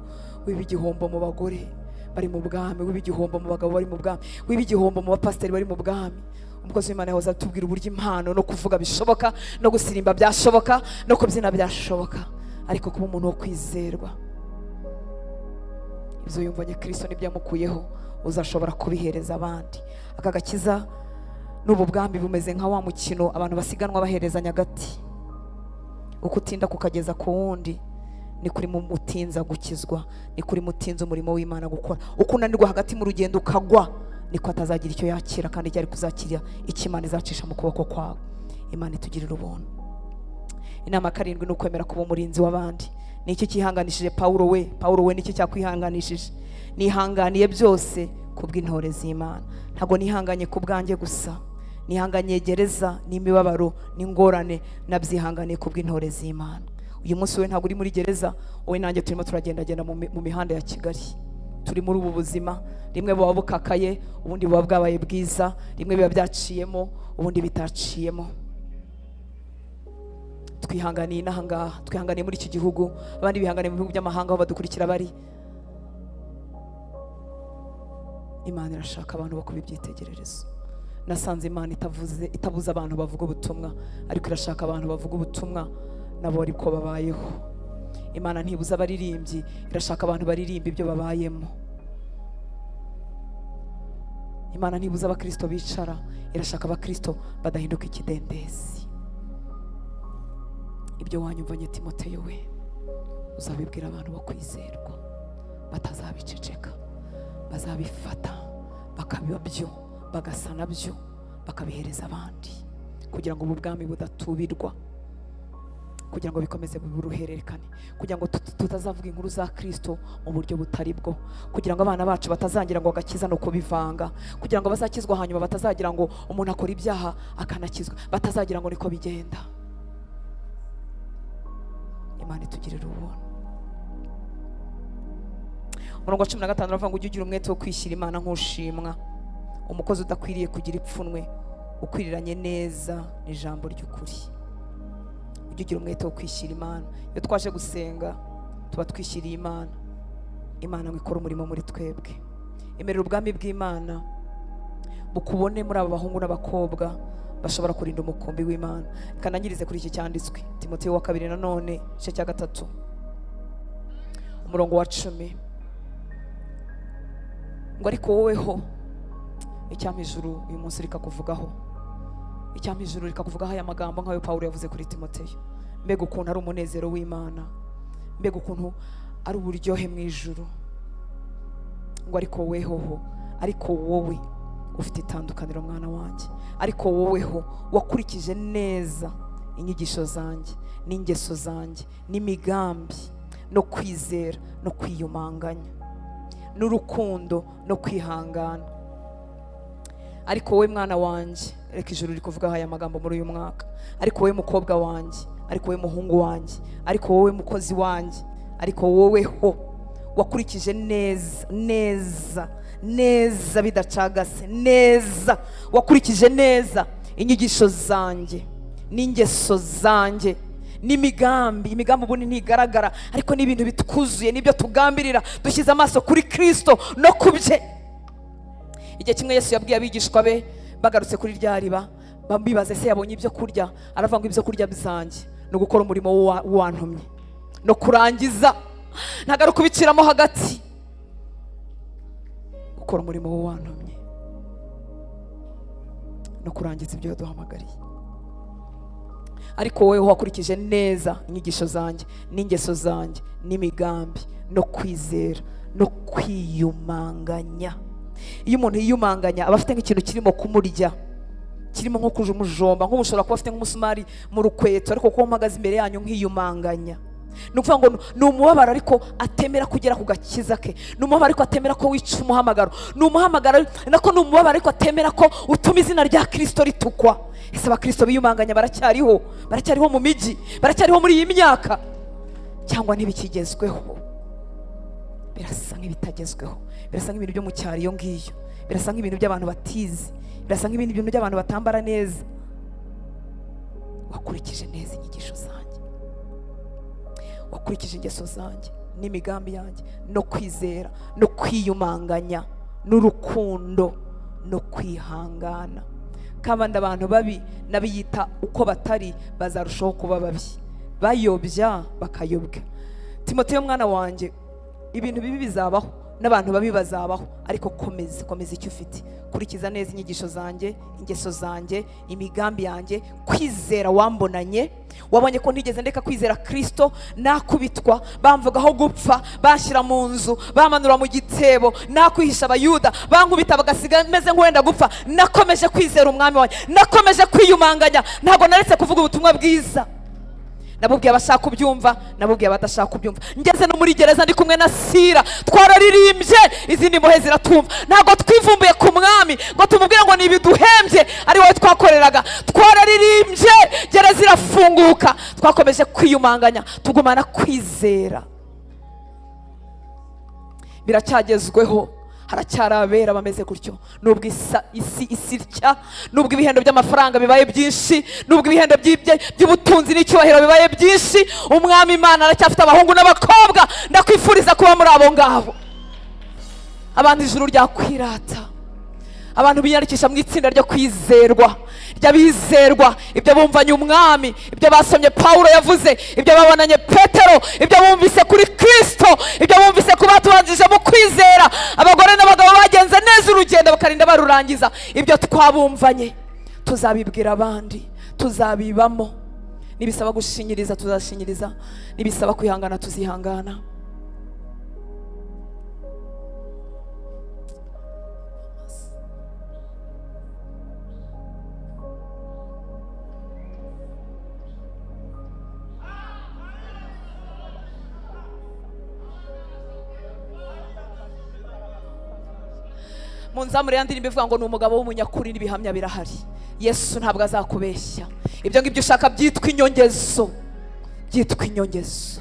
wiba igihombo mu bagore bari mu bwami, wiba igihombo mu bagabo bari mu bwami, wiba igihombo mu bapasiteri bari mu bwami. Umukozi w'Imana yahoze atubwira uburyo impano no kuvuga bishoboka, no gusirimba byashoboka, no kubyina byashoboka, ariko kuba umuntu wo kwizerwa, ibyo yumvanye Kristo n'ibyamukuyeho uzashobora kubihereza abandi. Aka gakiza n'ubu bwami bumeze nka wa mukino abantu basiganwa baherezanya agati. Uko utinda kukageza ku wundi, ni kuri mutinza gukizwa, ni kuri mutinza umurimo w'Imana gukora. Uko unanirwa hagati mu rugendo ukagwa, niko atazagira icyo yakira, kandi cyari kuzakira icyo Imana izacisha mu kuboko kwawe. Imana itugirira ubuntu. Inama karindwi ni ukwemera kuba umurinzi w'abandi. Ni iki cyihanganishije Paulo we ni iki cyakwihanganishije? Nihanganiye byose kubw'intore z'Imana. Ntago nihanganye ku bwanjye gusa, nihanganye gereza n'imibabaro n'ingorane, nabyihanganiye kubw'intore z'Imana. Uyu munsi we ntabwo uri muri gereza, wowe nanjye turimo turagendagenda mu mihanda ya Kigali. Turi muri ubu buzima, rimwe buba bukakaye, ubundi buba bwabaye bwiza, rimwe biba byaciyemo, ubundi bitaciyemo. Twihanganiye inahangaha, twihanganiye muri iki gihugu, abandi bihanganiye mu bihugu by'amahanga aho badukurikira bari. Imana irashaka abantu bo kuba ibyitegererezo. Nasanze Imana itabuza abantu bavuga ubutumwa, ariko irashaka abantu bavuga ubutumwa nabo ariko babayeho. Imana ntibuza abaririmbyi, irashaka abantu baririmba ibyo babayemo. Imana ntibuza abakristo bicara, irashaka abakristo badahinduka ikidendezi. Ibyo wanyumvanye Timoteyo we, uzabibwira abantu bo kwizerwa, batazabiceceka, bazabifata bakabiba byo, bagasana byo, bakabihereza abandi, kugira ngo ubu bwami budatubirwa, kugira ngo bikomeze buruhererekane, kugira ngo tutazavuga inkuru za Kristo mu buryo butari bwo, kugira ngo abana bacu batazagira ngo agakiza no kubivanga, kugira ngo bazakizwa hanyuma batazagira ngo umuntu akora ibyaha akanakizwa, batazagira ngo niko bigenda. Imana itugirira ubuntu. Umurongo wa 15 aravuga ngo ujye ugira umwete wo kwishyira Imana nk'ushimwa, umukozi udakwiriye kugira ipfunwe, ukwiriranye neza n'ijambo ry'ukuri. Ujye ugira umwete wo kwishyira Imana. Iyo twaje gusenga tuba twishyiriye Imana, Imana ngo ikore umurimo muri twebwe. Emerera ubwami bw'Imana bukubone muri aba bahungu n'abakobwa bashobora kurinda umukumbi w'Imana. Kanangirize kuri iki cyanditswe Timoteyo wa 2 nanone igice cya 3 umurongo wa 10 ngo ariko woweho icyampa ijuru uyu munsi rikakuvugaho, icyampa ijuru rikakuvugaho aya magambo nk'ayo Paulo yavuze kuri Timoteyo. Mbega ukuntu ari umunezero w'Imana, mbega ukuntu ari uburyohe mu ijuru. Ngo ariko woweho, ariko wowe ufite itandukaniro mwana wanjye, ariko woweho wakurikije neza inyigisho zanjye n'ingeso zanjye n'imigambi no kwizera no kwiyumanganya n'urukundo no kwihangana. Ariko wowe mwana wanjye, reka ijuru rikuvugaho aya magambo muri uyu mwaka. Ariko wowe mukobwa wanjye, ariko wowe muhungu wanjye, ariko wowe mukozi wanjye, ariko woweho wakurikije neza neza neza bidacagase neza, wakurikije neza inyigisho zanjye n'ingeso zanjye n'imigambi. Imigambi ubundi ntigaragara, ariko ni ibintu bitwuzuye, nibyo tugambirira dushyize amaso kuri Kristo no kubye. Igihe kimwe Yesu yabwiye abigishwa be bagarutse kuri rya riba, bambibaze se yabonye ibyo kurya, aravuga ngo ibyo kurya bizanjye no gukora umurimo wantumye no kurangiza, ntabwo ari ukubiciramo hagati, gukora umurimo wantumye no kurangiza ibyo yaduhamagariye. Ariko wowe wakurikije neza inyigisho zanjye n'ingeso zanjye n'imigambi no kwizera no kwiyumanganya. Iyo umuntu yiyumanganya aba afite nk'ikintu kirimo kumurya, kirimo nko kuja umujomba, nk'ubushobora kuba afite nk'umusumari mu rukweto, ariko kuba mpagaze imbere yanyu nkiyumanganya, ni ukuvuga ngo ni umubabaro ariko atemera kugera ku gakiza ke, ni umubabaro ariko atemera ko wica umuhamagaro, ni umuhamagaro nako ni umubabaro ariko atemera ko utuma izina rya Kristo ritukwa. Ese abakristo biyumanganya baracyariho mu miji, baracyariho muri iyi myaka, cyangwa ntibikigezweho? Birasa nk'ibitagezweho, birasa nk'ibintu byo mu cyaro iyo ngiyo, birasa nk'ibintu by'abantu batizi, birasa nk'ibintu by'abantu batambara neza. Wakurikije neza inyigisho zanjye, wakurikije ingeso zanjye n'imigambi yanjye no kwizera no kwiyumanganya n'urukundo no kwihangana. Kandi abantu babi nabiyita uko batari bazarushaho kuba babi, bayobya bakayobwa. Timoteyo mwana wanjye, ibintu bibi bizabaho n'abantu babi bazabaho, ariko komeza icyo ufite, kurikiza neza inyigisho zanjye, ingeso zanjye, imigambi yanjye, kwizera wambonanye. Wabonye ko ntigeze ndeka kwizera Kristo, nakubitwa, bamvugaho gupfa, banshyira mu nzu, bamanura mu gitebo, nakwihisha abayuda, bankubita bagasiga meze nk'uwenda gupfa, nakomeje kwizera umwami wanjye, nakomeje kwiyumanganya, ntabwo naretse kuvuga ubutumwa bwiza. Nabubwiye abashaka kubyumva, nabubwiye abadashaka kubyumva. Ngeze no muri gereza ndi kumwe na Sira, twararirimbye, izindi mbohe ziratumva. Ntabwo twivumbuye ku mwami ngo tumubwire ngo nibiduhembye, ari wowe twakoreraga. Twararirimbye, gereza irafunguka, twakomeje kwiyumanganya, tugumana kwizera. Biracyagezweho, haracyari abera bameze gutyo, nubwo isi isirya, nubwo ibihendo by'amafaranga bibaye byinshi, nubwo ibihendo by'ubutunzi n'icyubahiro bibaye byinshi, umwami Imana aracyafite abahungu n'abakobwa. Ndakwifuriza kuba muri abo ngabo, abantu ijuru ryakwirata, abantu biyandikisha mu itsinda ryo kwizerwa, ry'abizerwa, ibyo bumvanye umwami, ibyo basomye Pawulo yavuze, ibyo babonanye Petero, ibyo bumvise kuri Kristo, ibyo bumvise ku batubanjije mu kwizera, abagore n'abagabo bagenze neza urugendo bakarinda barurangiza. Ibyo twabumvanye tuzabibwira abandi, tuzabibamo. Nibisaba gushinyiriza tuzashinyiriza, nibisaba kwihangana tuzihangana. Munzamure yandi ndibivuga ngo ni umugabo w'umunyakuri n'ibihamya birahari. Yesu ntabwo azakubeshya. Ibyo ngibyo ushaka byitwa inyongezo, byitwa inyongezo.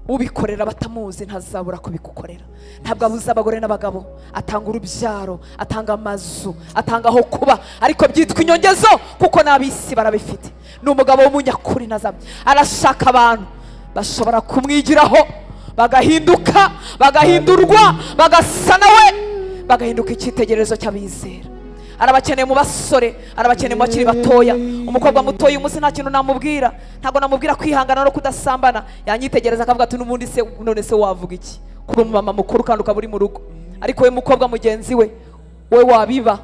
Ubikorera batamuzi ntazabura kubigukorera. Ntabwo abuza abagore n'abagabo, atanga urubyaro, atanga amazu, atanga aho kuba, ariko byitwa inyongezo kuko n'abisi barabifite. Ni umugabo w'umunyakuri ntazabya, arashaka abantu bashobora kumwigiraho, bagahinduka, bagahindurwa, bagasa nawe, bagahinduka icyitegererezo cy'abizera. Arabakeneye mu basore, arabakeneye mu bakiri batoya. Umukobwa mutoya umunsi nta kintu namubwira, ntabwo namubwira kwihangana no kudasambana, yanyitegereza akavuga ati n'ubundi se none se wavuga iki kuri umumama mukuru kandi ukaba uri mu rugo? Ariko we mukobwa mugenzi we, we wabiba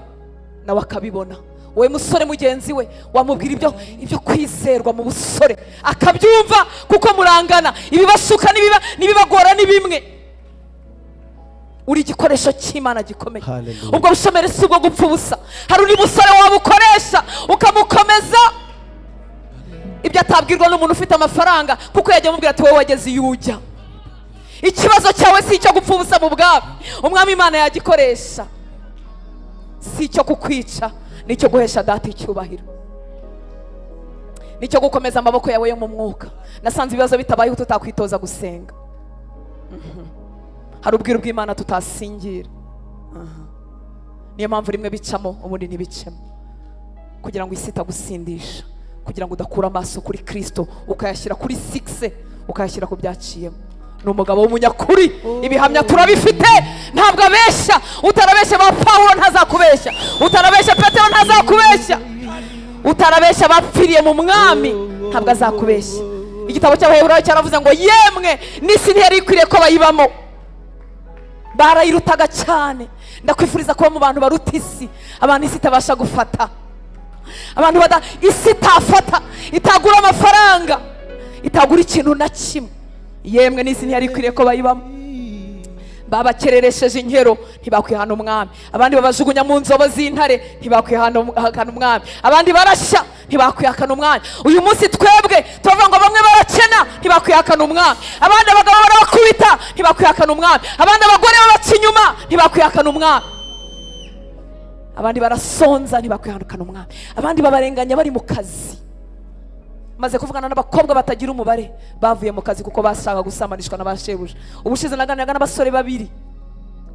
nawe akabibona. We musore mugenzi we wamubwira ibyo kwizerwa mu busore akabyumva, kuko murangana, ibibashuka n'ibibagora ni bimwe. Uri igikoresho cy'Imana gikomeye. Ubwo bushomeri si ubwo gupfa ubusa. Hari undi musore wabukoresha ukamukomeza, ibyo atabwirwa n'umuntu ufite amafaranga, kuko yajya amubwira ati wowe wageze iyo ujya. Ikibazo cyawe si icyo gupfa ubusa mu bwami, umwami Imana yagikoresha. Si icyo kukwica, ni icyo guhesha data icyubahiro, ni icyo gukomeza amaboko yawe yo mu mwuka. Nasanze ibibazo bitabayeho tutakwitoza gusenga. hari ubwiru bw'Imana tutasingira. Niyo mpamvu rimwe bicamo ubundi ntibicemo, kugira ngo isi itagusindisha, kugira ngo udakura amaso kuri Kristo ukayashyira kuri 6 ukayashyira ku byaciyemo. Ni umugabo w'umunyakuri, ibihamya turabifite, ntabwo abeshya. Utarabeshya ba Pawulo ntazakubeshya, utarabeshya Petero ntazakubeshya, utarabeshya bapfiriye mu mwami ntabwo azakubeshya. Igitabo cy'Abaheburayo cyaravuze ngo yemwe n'isi ntiyari ikwiriye ko bayibamo, barayirutaga cyane. Ndakwifuriza kuba mu bantu baruta isi, abantu isi itabasha gufata, abantu isi itafata, itagura amafaranga, itagura ikintu na kimwe. Yemwe n'isi ntiyari ikwiriye ko bayibamo. Babakereresheje inkero ntibakwihana umwami, abandi babajugunya mu nzobo z'intare ntibakwihana umwami, abandi barashya ntibakwihakana umwami. Uyu munsi twebwe tuvuga ngo bamwe barakena ntibakwihakana umwami, abandi abagabo barabakubita ntibakwihakana umwami, abandi abagore babaca inyuma ntibakwihakana umwami, abandi barasonza ntibakwihakana umwami, abandi babarenganya bari mu kazi. Maze kuvugana n'abakobwa batagira umubare bavuye mu kazi kuko bashaka gusamanishwa n'abashebuja. Ubushize naganiraga n'abasore babiri,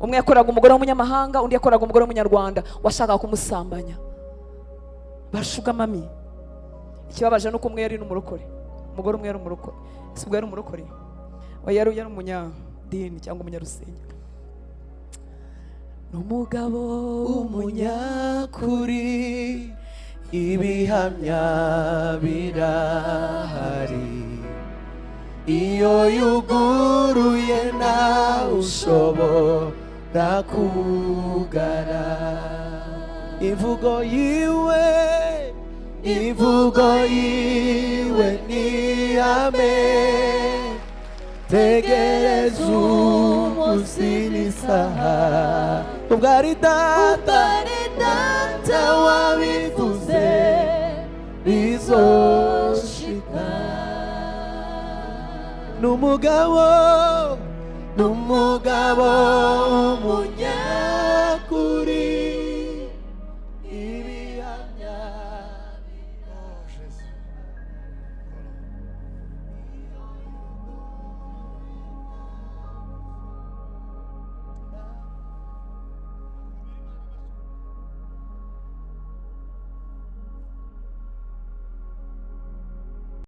umwe yakoraga umugore w'umunyamahanga, undi yakoraga umugore w'umunyarwanda washakaga kumusambanya. Bashuga mami. Ikibabaje nuko umwe yari n'umurokore, umugore umwe yari umurokore. Ese ubwo yari umurokore? Oya, yari umunyadini cyangwa umunyarusengero. N'umugabo w'umunyakuri, ibihamya birahari, iyo yuguruye nawe ushobora kugara. Imvugo yiwe ni ihame, tegereza umunsi n'isaha, ubwo ari data wabivuze bizoshika. N'umugabo